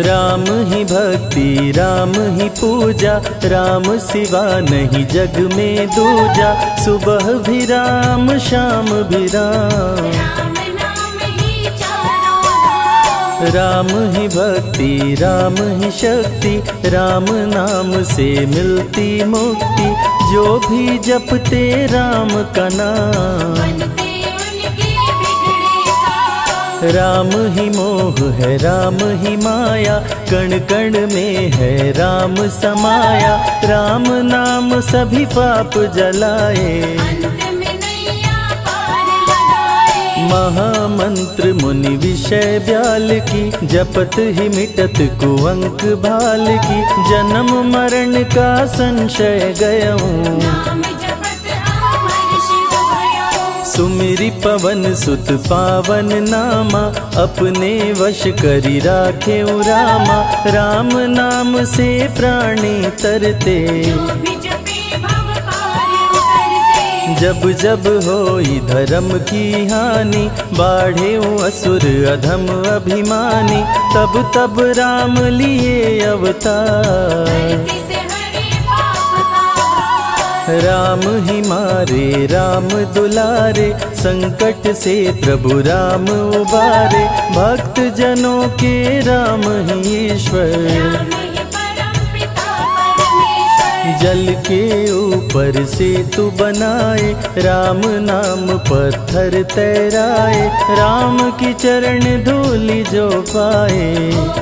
राम ही भक्ति, राम ही पूजा, राम सिवा नहीं जग में दूजा। सुबह भी राम, शाम भी राम, राम नाम ही चारों धाम। राम ही भक्ति, राम ही शक्ति, राम नाम से मिलती मुक्ति। जो भी जपते राम का नाम, बनते उनके बिगड़े काम। राम ही मोह है, राम ही माया, कण कण में है राम समाया। राम नाम सभी पाप जलाए, अंत में नैया पार लगाए। महामंत्र मुनि विषय ब्याल की, जपत ही मिटत कुअंक भाल की। जन्म मरण का संशय गयऊं, नाम जपत अमर शिव भयऊं। सुमिरि पवन सुत पावन नामा, अपने वश करी राखे रामा। राम नाम से प्राणी तरते, जो भी जपे भव पार उतरते। जब जब होई धर्म की हानि, बाढ़े असुर अधम अभिमानी। तब तब राम लिए अवतार, धरती से हरे पाप का भार। राम ही मारे राम दुलारे, संकट से प्रभु राम उबारे। भक्त जनों के राम ही ईश्वर, राम ही परम पिता परमेश्वर। जल के ऊपर सेतु बनाए, राम नाम पत्थर तैराए। राम की चरण धूलि जो पाए,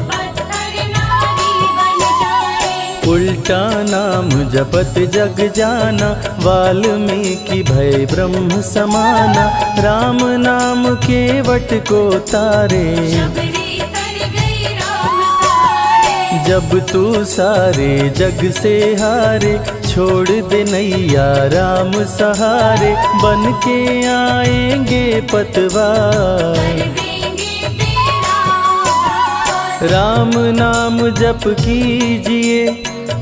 पत्थर नारी बन जाए। उल्टा नाम जपत जग जाना, वाल्मीकि भय ब्रह्म समाना। राम नाम के वट को तारे, शबरी तर गई राम सहारे। जब तू सारे जग से हारे। छोड़ दे नैया राम सहारे, बन के आएंगे पतवार। देंगे तेरा आभार। राम नाम जप कीजिए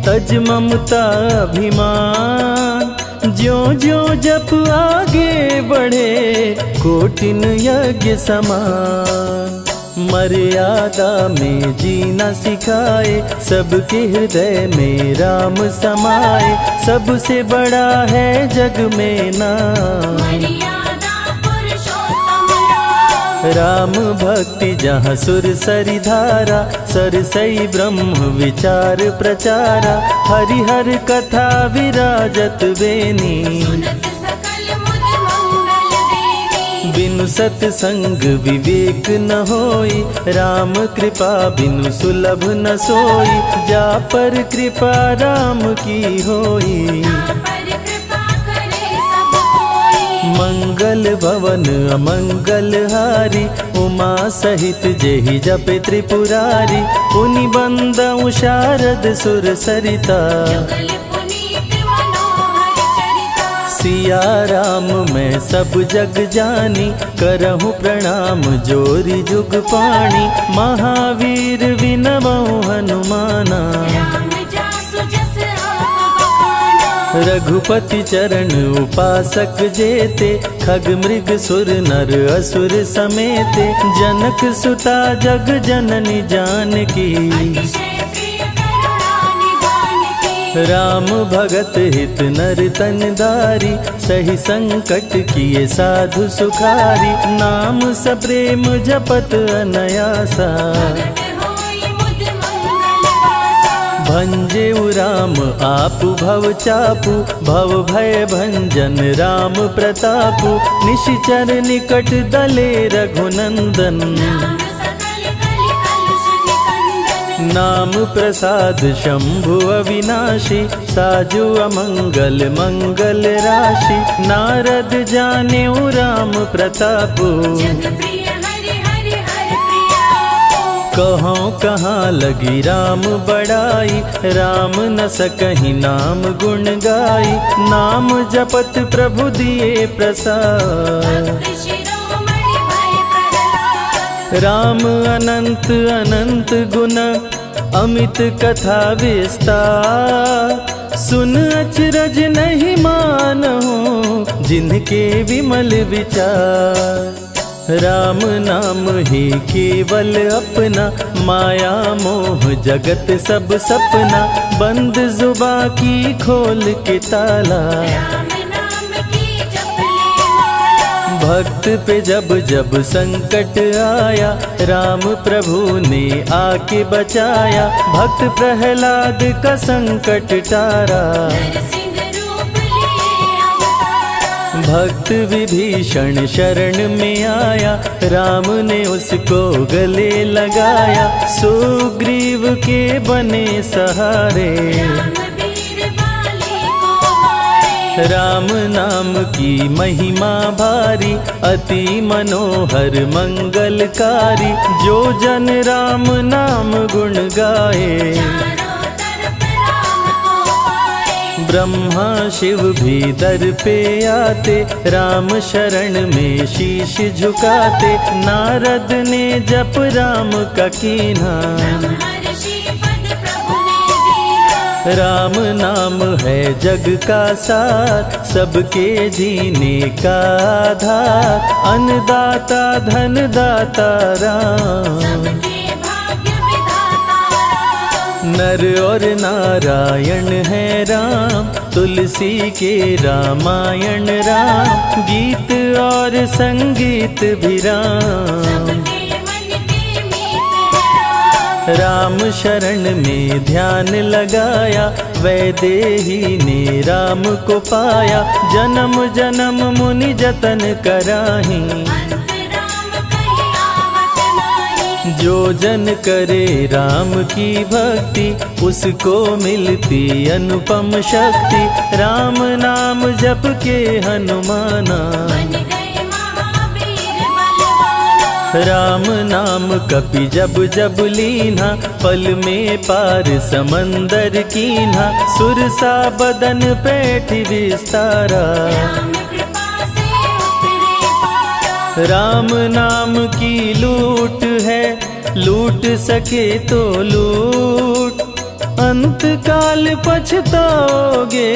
तज ममता अभिमान, ज्यों ज्यों जप आगे बढ़े कोटिन यज्ञ समान। मर्यादा में जीना सिखाए, सबके हृदय में राम समाए, सबसे बड़ा है जग में नाम मर्यादा पुरुषोत्तम राम। राम भक्ति जहाँ सुर सरि धारा, सरसई ब्रह्म विचार प्रचारा, हरिहर कथा विराजत बेनी। सुनत सकल मुद मंगल देनी। बिनु सत्संग विवेक न होई, राम कृपा बिनु सुलभ न सोई, जा पर कृपा राम की होई। पर कृपा करे सब कोई। मंगल भवन अमंगल हारी, उमा सहित जेहि जपे त्रिपुरारी, पुनि बंदउ शारद सुर सरिता। जुगल पुनीत मनोहर चरिता। सिया राम मैं सब जग जानी, करहूँ प्रणाम जोरी जुग पाणी, महावीर विनमऊ हनुमाना। राम जासु जस आप बखाना। रघुपति चरण उपासक जेते, खग मृग सुर नर असुर समेते, जनक सुता जग जननी जानकी। अतिशय प्रिय करुणा निधान की। राम भगत हित नर तन दारी, सही संकट किए साधु सुखारी, नाम सप्रेम जपत अनयासा। भगत होई मुद मंगल वासा। भंजेउ राम आपु भव चापु, भव भय भंजन राम प्रतापु, निशिचर निकट दले रघुनंदन। नाम सकल कलि कलुष निकंदन। नाम प्रसाद शंभु अविनाशी, साजु अमंगल मंगल राशि, नारद जानेउ राम प्रतापु। जग प्रिय हरि हरि हर प्रिया। कहों कहाँ लगी राम बड़ाई, राम न सकहि नाम गुण गाई, नाम जपत प्रभु दिए प्रसाद। भक्त शिरोमणि भय प्रहलाद। राम अनंत अनंत गुण, अमित कथा विस्तार, सुन अचरज नहीं मानहु, जिनके विमल विचार। राम नाम ही केवल अपना, माया मोह जगत सब सपना, बंद जुबा की खोल के ताला। राम नाम की जप ले माला। भक्त पे जब जब संकट आया, राम प्रभु ने आके बचाया, भक्त प्रहलाद का संकट टारा। नरसिंह रूप लिए अवतारा। भक्त विभीषण शरण में आया, राम ने उसको गले लगाया, सुग्रीव के बने सहारे। राम वीर बाली को मारे। राम नाम की महिमा भारी, अति मनोहर मंगलकारी, जो जन राम नाम गुण गाए। चारों तरफ राम को पाए। ब्रह्मा शिव भी दर पे आते, राम शरण में शीश झुकाते, नारद ने जप राम का कीन्हा। ब्रह्मर्षि पद प्रभु ने दीना। राम नाम है जग का साथ, सबके जीने का आधार, अन्नदाता धनदाता राम। सबके भाग्य विधाता राम। नर और नारायण है राम, तुलसी के रामायण राम, गीत और संगीत भी राम। सबके मन के मीत है राम। राम शरण में ध्यान लगाया, वैदेही ने राम को पाया, जन्म जन्म मुनि जतन कराही। अंत राम कहीं आवत नाही। जो जन करे राम की भक्ति, उसको मिलती अनुपम शक्ति, राम नाम जप के हनुमाना। बन गए महावीर बलवाना। राम नाम कपि जब जब लीन्हा, पल में पार समंदर कीन्हा। सुरसा बदन पैठ विस्तारा, राम कृपा से उतरे पारा। राम नाम की लूट है, लूट सके तो लूट। अंत काल पछताओगे,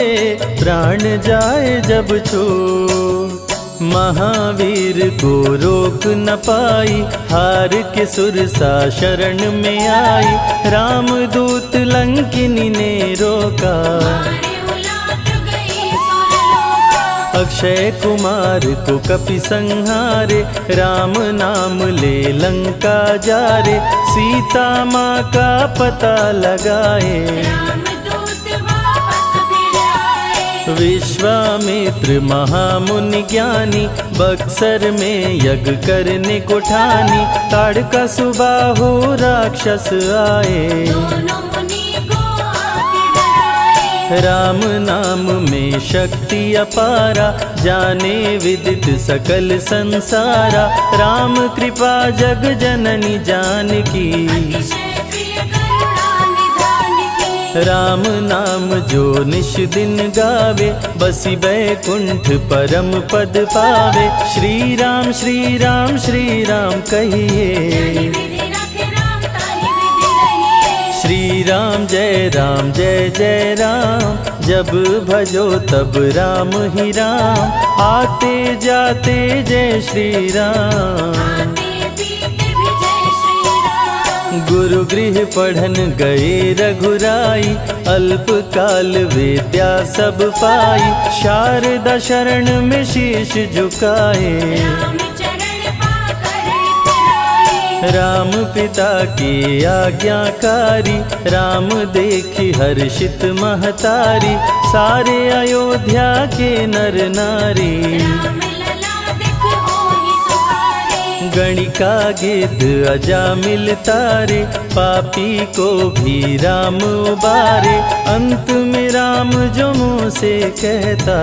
प्राण जाए जब छूट। महावीर को रोक न पाई, हार के सुरसा शरण में आई। रामदूत लंकिनी ने रोका, मारे उलाट गई सुरलोका। अक्षय कुमार को कपि संहारे। राम नाम ले लंका जा रे, सीता माँ का पता लगाए। रामदूत वापस फिर आए। विश्वामित्र महामुनि ज्ञानी, बक्सर में यज्ञ करने को ठानी। ताड़का सुबाहु राक्षस आए, दोनों मुनि को आके डराए। राम नाम में शक्ति अपारा, जाने विदित सकल संसारा। राम कृपा जग जननी जानकी, अतिशय प्रिय करुणा निधान की। राम नाम जो निश दिन गावे, बसी बैकुंठ परम पद पावे। श्री राम श्री राम श्री राम कहिए, विधि रखे राम ताहि विधि रहिए। श्री राम जय जय राम। जब भजो तब राम ही राम, आते जाते जय श्री राम। आते पीते भी जय श्री राम। गुरु गृह पढ़न गए रघुराई, अल्प काल विद्या सब पाई। शारदा शरण में शीश झुकाए, राम चरण पाकर इतराए। राम पिता की आज्ञाकारी। राम देखी हर्षित महतारी, सारे अयोध्या के नर नारी। राम लला दिख होहि सुखारे। गणिका गिद्ध अजामिल तारे, पापी को भी राम उबारे। अंत में राम जो मुँह से कहता,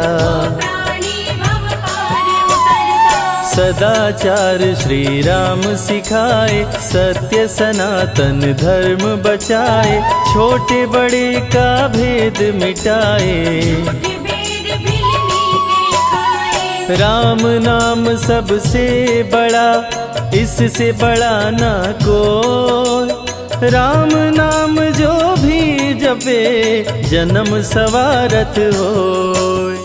प्राणी भव पार उतरता। सदाचार श्री राम सिखाए। सत्य सनातन धर्म बचाए, छोटे बड़े का भेद मिटाए। भेद भिलनी के खाए। राम नाम सबसे बड़ा, इससे बड़ा ना कोई। राम नाम जो भी जपे, जन्म सवारत होय।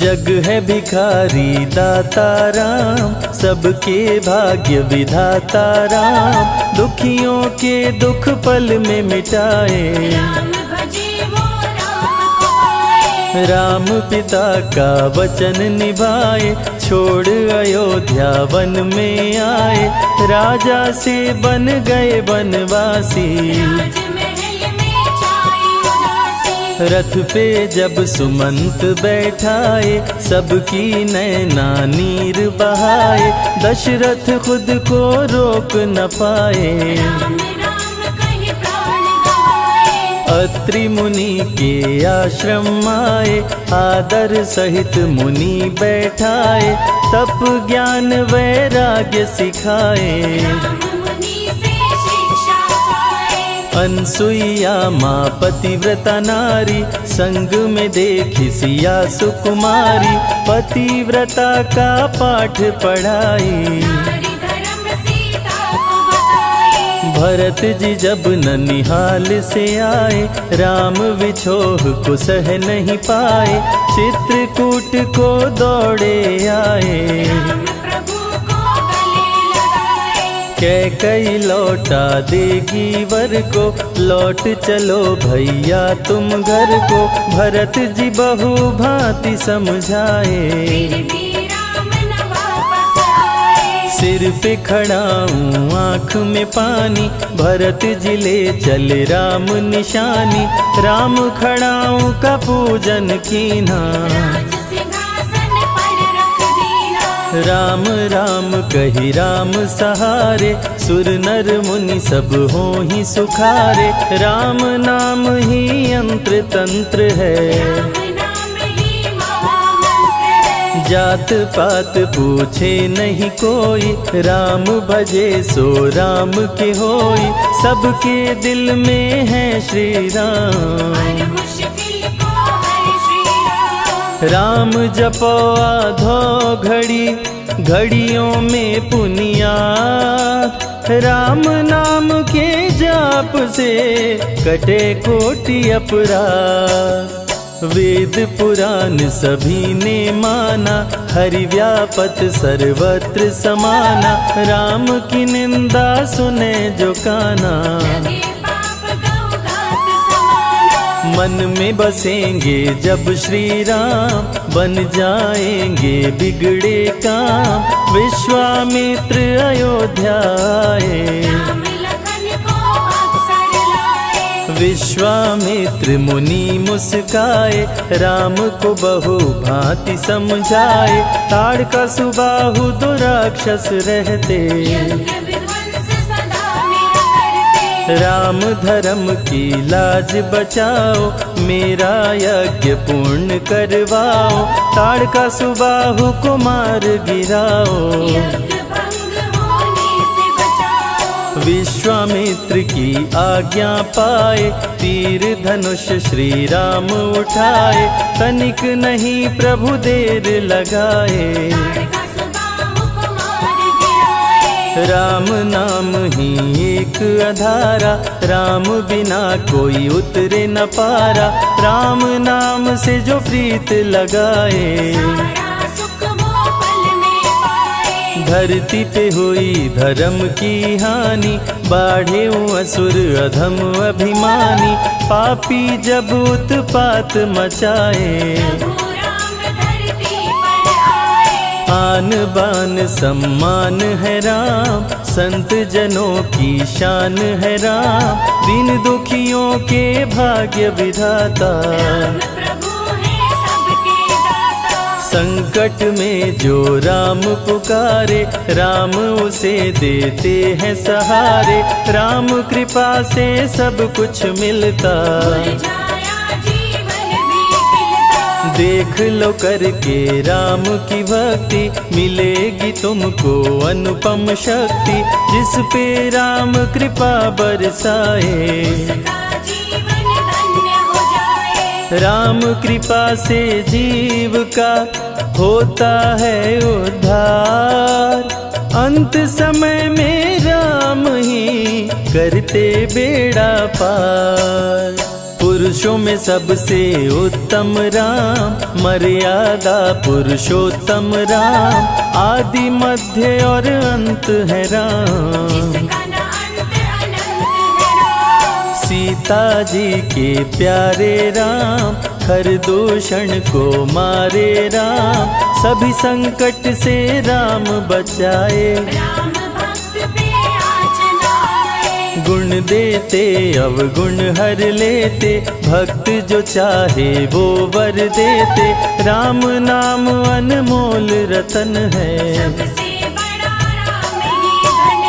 जग है भिखारी दाता राम, सबके भाग्य विधाता राम। दुखियों के दुख पल में मिटाए, राम भजे वो राम को पाए। राम पिता का वचन निभाए। छोड़ अयोध्या वन में आए, राजा से बन गए वनवासी। राजमहल में छाई उदासी। रथ पे जब सुमंत बैठाए, सबकी नैना नीर बहाए। दशरथ खुद को रोक न पाए, राम राम कहि प्राण गवाए। अत्रि मुनि के आश्रम आए, आदर सहित मुनि बैठाए। तप ज्ञान वैराग्य सिखाए, राम मुनि से शिक्षा पाए। अनसुईया माँ पतिव्रता नारी, संग में देखी सिया सुकुमारी। पतिव्रता का पाठ पढ़ाई, नारी धर्म सीता को बताए। भरत जी जब ननिहाल से आए, राम विछोह को सह नहीं पाए। चित्रकूट को दौड़े आए, राम प्रभु को गले लगाए। कैकई लौटा देगी वर को, लौट चलो भैया तुम घर को। भरत जी बहु भांति समझाए, फिर भी राम न वापस आए। सिर पे खड़ाऊं आँख में पानी, भरत जी ले चले राम निशानी। राम खड़ाऊं का पूजन कीन्हा, राज सिंहासन पर रख दीना। राम राम कही राम सहारे। सुर नर मुनि सब हो ही सुखारे, राम नाम ही यंत्र तंत्र है। राम नाम ही महामंत्र है। जात पात पूछे नहीं कोई, राम भजे सो राम के होई। सबके दिल में है श्री राम, हर मुश्किल को हर श्री राम। राम जपो आधो घड़ी, घड़ियों में पुनिया। राम नाम के जाप से कटे कोटि अपराध। वेद पुराण सभी ने माना, हरि व्यापत सर्वत्र समाना। राम की निंदा सुने जो काना, लगे पाप गौ घात समाना। मन में बसेंगे जब श्री राम, बन जाएंगे बिगड़े काम। विश्वामित्र अयोध्या आए, राम लखन को अवसर लाए। विश्वामित्र मुनि मुस्काए, राम को बहु भांति समझाए। ताड़का सुबाहु दो राक्षस रहते, यज्ञ विध्वंस सदा मेरा करते। राम धर्म की लाज बचाओ, मेरा यज्ञ पूर्ण करवाओ। ताड़का सुबाहु को मार गिराओ, यज्ञ भंग होने से बचाओ। विश्वामित्र की आज्ञा पाए, तीर धनुष श्री राम उठाए। तनिक नहीं प्रभु देर लगाए, ताड़का सुबाहु को मार गिराए। राम नाम ही एक आधारा, राम बिना कोई उतरे न पारा। राम नाम से जो प्रीत लगाए, सारा सुख वो पल में पाए। धरती पे हुई धर्म की हानि, बाढ़े असुर अधम अभिमानी। पापी जब उत्पात मचाए, प्रभु राम धरती पर आए। आन बान सम्मान है राम, संत जनों की शान है राम। दीन दुखियों के भाग्य विधाता, राम प्रभु है सबके दाता। संकट में जो राम पुकारे, राम उसे देते हैं सहारे। राम कृपा से सब कुछ मिलता, मुरझाया जीवन भी खिलता। देख लो करके राम की भक्ति, मिलेगी तुमको अनुपम शक्ति। जिस पे राम कृपा बरसाए, उसका जीवन धन्य हो जाए। राम कृपा से जीव का होता है उद्धार। अंत समय में राम ही करते बेड़ा पार। पुरुषों में सबसे उत्तम राम, मर्यादा पुरुषोत्तम राम। आदि मध्य और अंत है राम, जिसका न अंत अनंत है राम। सीता जी के प्यारे राम, हर दूषण को मारे राम। सभी संकट से राम बचाए, राम भक्त पे आँच न आए। गुण देते अवगुण हर लेते। भक्त जो चाहे वो वर देते। राम नाम अनमोल रतन है, सबसे बड़ा राम ही धन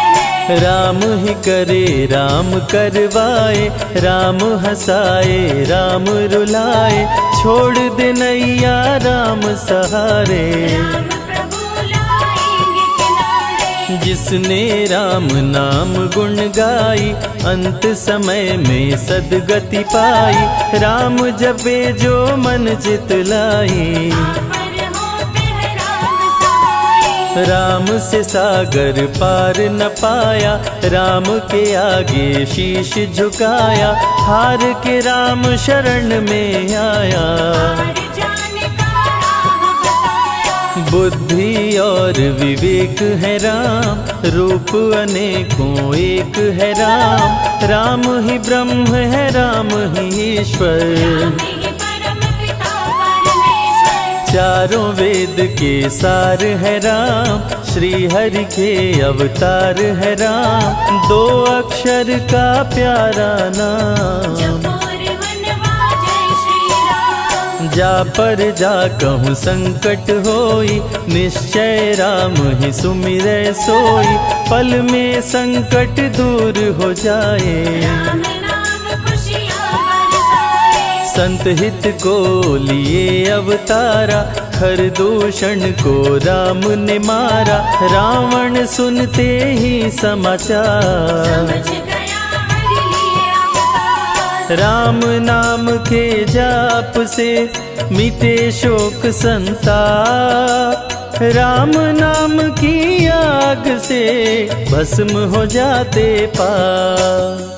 है। राम ही करे राम करवाए। राम हंसाए राम रुलाए, छोड़ दे नैया राम सहारे। राम प्रभु लाएंगे किनारे। जिसने राम नाम गुण गाई, अंत समय में सदगति पाई। राम जपे जो मन चित लाई, पर होते हैं राम सहाय। राम से सागर पार न पाया। राम के आगे शीश झुकाया, हार के राम शरण में आया। हार जाने का राह बताया। बुद्धि और विवेक है राम, रूप अनेकों एक है राम। राम ही ब्रह्म है राम ही ईश्वर, राम ही परम पिता परमेश्वर। चारों वेद के सार है राम। श्री हरि के अवतार है राम। दो अक्षर का प्यारा नाम, जपोर वनवा जय श्री राम। जा पर जा कहूँ संकट होई। निश्चय राम ही सुमिरै सोई। पल में संकट दूर हो जाए, राम नाम खुशियाँ बरसाए। संत हित को लिए अवतारा। खरदूषण को राम ने मारा, रावण सुनते ही समाचार। समझ गया हरि लिए अवतार। राम नाम के जाप से मिटे शोक संताप, राम नाम की आग से भस्म हो जाते पाप।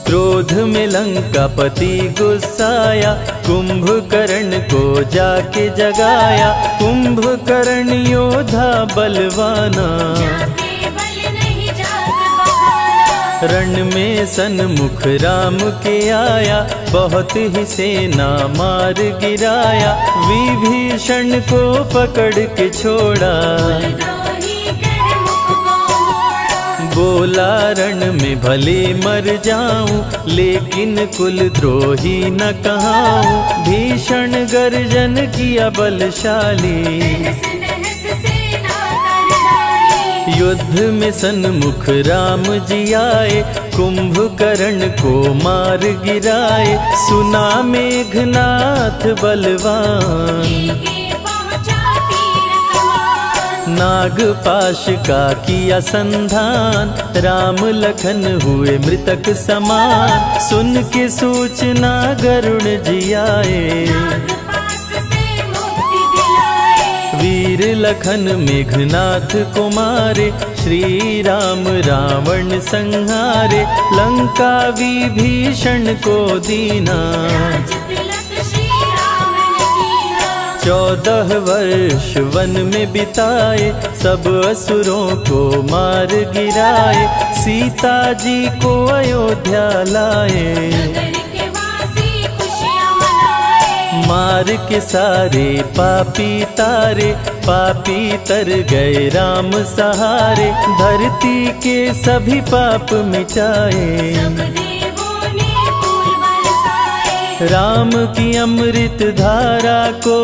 क्रोध में लंकापति गुस्साया, कुंभकर्ण को जाके जगाया। कुंभकर्ण योद्धा बलवाना, जाके बल नहीं जाग बहाना। रण में सन्मुख राम के आया, बहुत ही सेना मार गिराया। विभीषण को पकड़ के छोड़ा, द्रोही कर मुख को मोड़ा। बोला रण में भले मर जाऊं, लेकिन कुल द्रोही न कहाऊं। भीषण गर्जन किया बलशाली, तहस नहस सेना कर डाली। युद्ध में सन्मुख राम जी आए, कुंभकर्ण को मार गिराए। सुना मेघनाथ बलवान, लेके पहुंचा तीर कमान। नागपाश का किया संधान, राम लखन हुए मृतक समान। सुन के सूचना गरुड़ जी आए, नागपाश से मुक्ति दिलाए। वीर लखन मेघनाथ को मारे। श्री राम रावण संहारे, लंका विभीषण को दीना। राज तिलक श्री राम ने कीना। 14 वर्ष वन में बिताए, सब असुरों को मार गिराए। सीता जी को अयोध्या लाए, नगर के वासी खुशियां मनाए। मार के सारे पापी तारे। पापी तर गए राम सहारे, धरती के सभी पाप मिटाए। सब देवों ने फूल बरसाए। राम की अमृत धारा को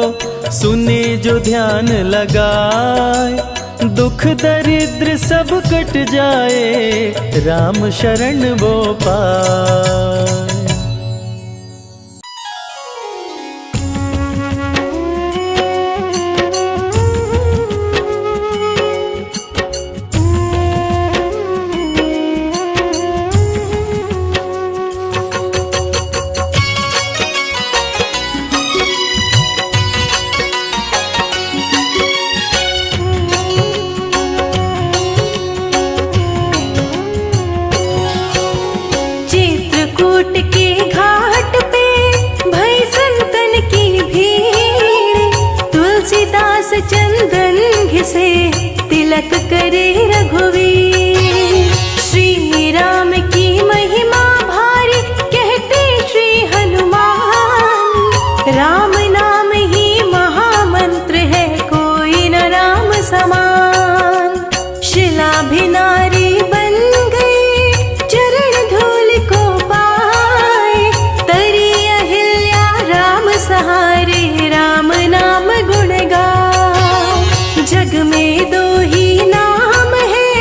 सुने जो ध्यान लगाए। दुख दरिद्र सब कट जाए, राम शरण वो पाए। चित्रकूट के घाट पे भई संतन की भीड़। तुलसीदास चंदन घिसे तिलक करे रघुवीर। श्री राम की महिमा भारी कहते श्री हनुमान। राम नाम ही महामंत्र है, कोई न राम समान। शिला भी नारी बन गई, चरण धूल को पाए। तरी अहिल्या राम सहारे, राम नाम गुण गाए। जग में दो ही नाम है,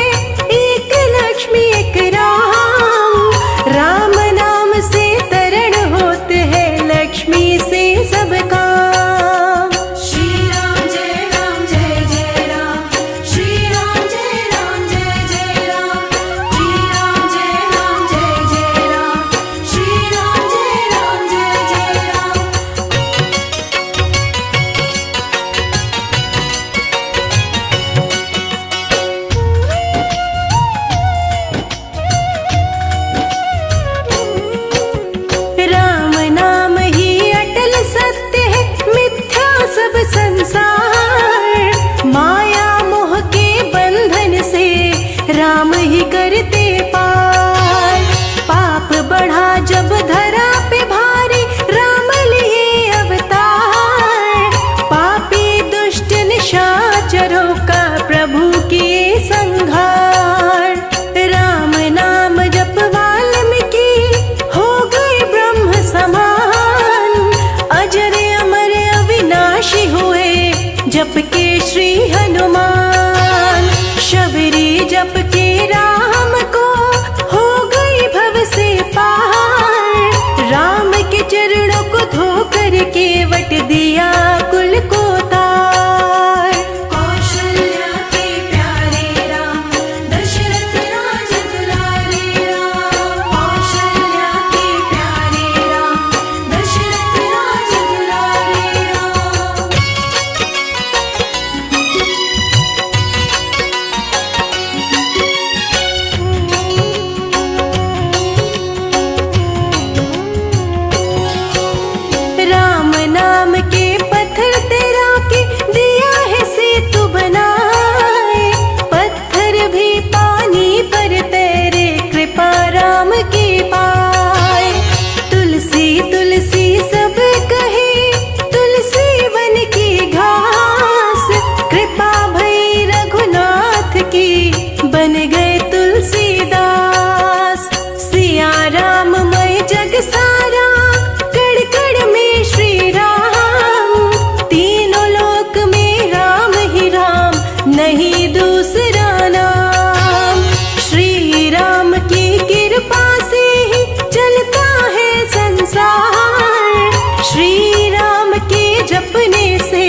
राम की कृपा से ही चलता है संसार। श्री राम के जपने से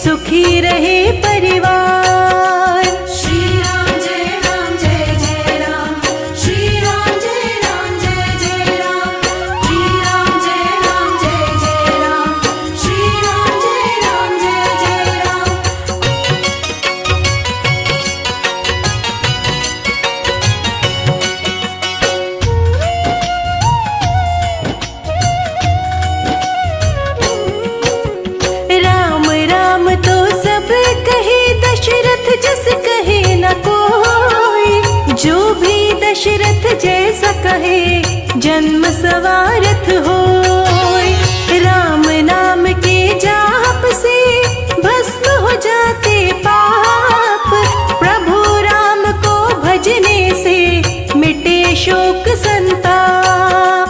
सुखी रहे परिवार। श्री राम जय राम, श्री राम जय राम, जय राम। श्री राम जय राम, जय राम, श्री राम जय राम, जय राम। राम राम तो सब कहे, दशरथ जस कहे न कोई। जो भी दशरथ जैसा कहे, जन्म सवारथ होय। राम नाम के जाप से भस्म हो जाते पाप। प्रभु राम को भजने से मिटे शोक संताप।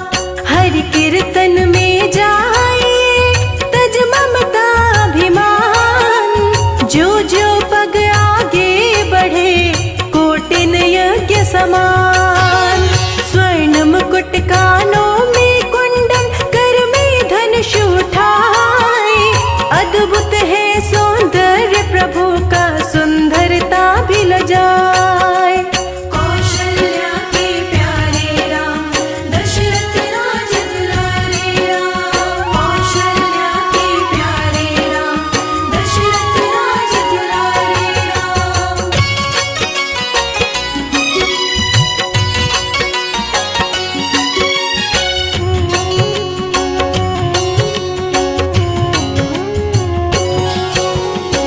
हरि कीर्तन में जाए तज ममता अभिमान। जो जो पग आगे बढ़े, कोटिन यज्ञ समान। स्वर्ण मुकुट कानों में कुंडल, कर में धनुष उठाए। अद्भुत है सौंदर्य प्रभु का, सुंदरता भी लजाए। कौशल्या के प्यारे राम, दशरथ राज दुलारे राम। कौशल्या के प्यारे राम, दशरथ राज दुलारे राम।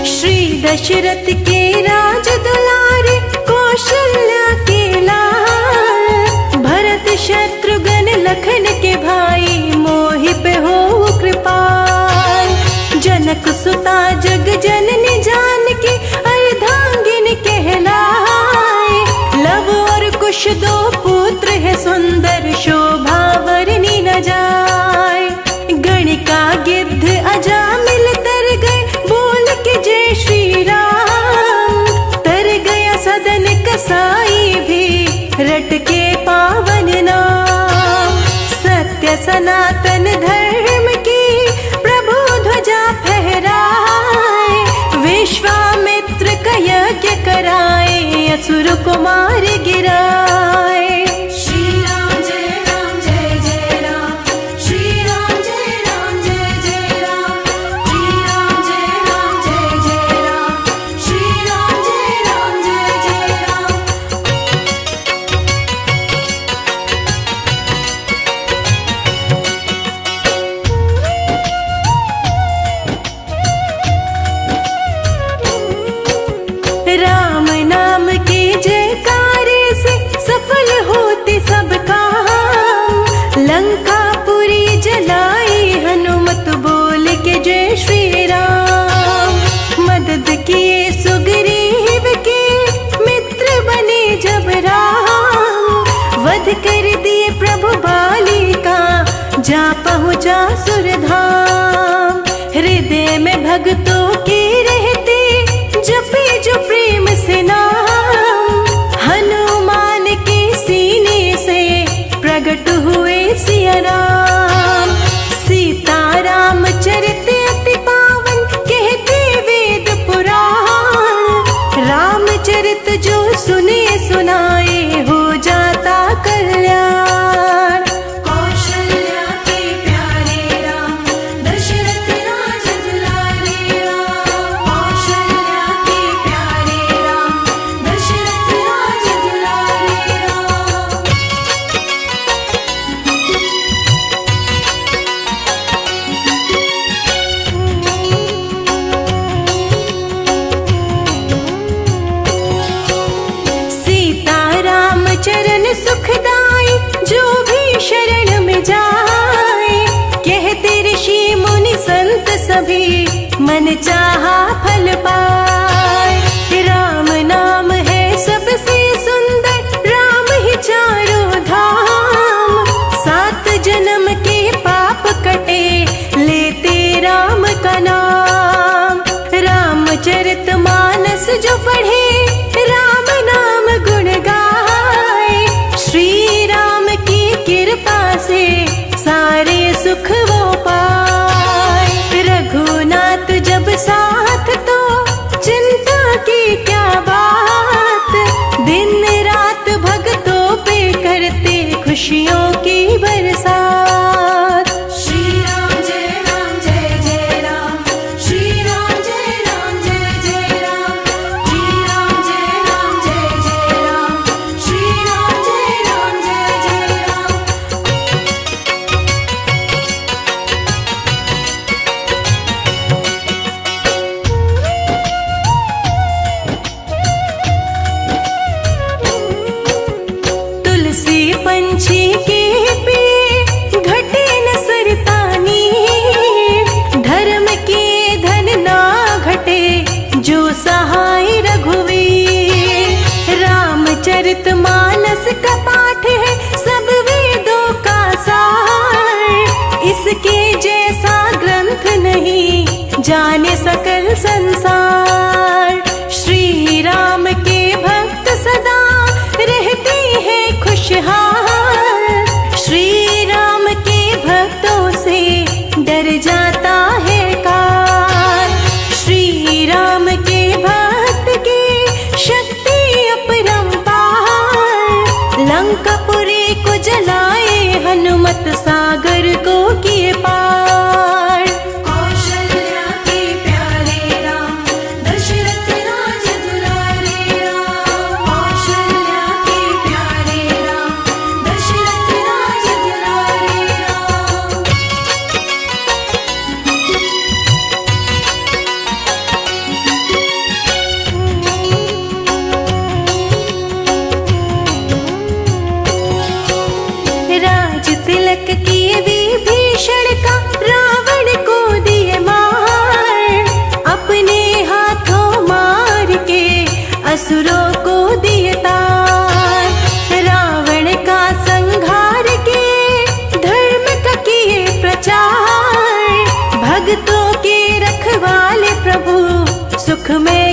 श्री दशरथ के राज दुलारे, कौशल्या के लाल। भरत शत्रुघ्न लखन के भाई, मोहि पे हो कृपाल। जनक सुता जग जननी जानकी, अर्धांगिन कहलाए। लव और कुश दो पुत्र है सुंदर, शोभा वर्णि न जाए। गणिका गिद्ध अजामिल तर गए, बोल के जय श्री राम। तर गया सदन कसाई भी, रट के पावन नाम। सत्य सनातन धर्म की प्रभु ध्वजा फहराए। विश्वामित्र का यज्ञ कराए, असुर को मार गिराए। श्री राम जय राम, जय राम। श्री राम जय राम, जय राम। श्री राम जय राम, जय राम। श्री राम जय राम, जय राम। राम नाम के जयकार खुशियों की बरसात। श्री राम जय जय राम, श्री राम जय जय राम, श्री राम जय राम, श्री राम जय जय राम। तुलसी पंछी के पे घटे न सरतानी, धर्म के धन ना घटे जो सहाय रघुवीर। रामचरित मानस का पाठ है सब वेदों का सार, इसके जैसा ग्रंथ नहीं जाने सकल संसार। श्री राम के भक्त सदा रहते हैं खुशहाल, श्री राम के भक्तों से डर जाता है काल। श्री राम के भक्त की शक्ति अपरंपार, लंकापुरी को जलाए हनुमत सागर को किए पार। कौशल्या के प्यारे राम, दशरथ राज दुलारे राम। कौशल्या के प्यारे राम, दशरथ राज दुलारे राम। राज तिलक किए विभीषण का रावण को दिए मार, अपने हाथों मार के असुरों को दिए तार। रावण का संहार के धर्म का किए प्रचार, भक्तों के रखवाले प्रभु सुख में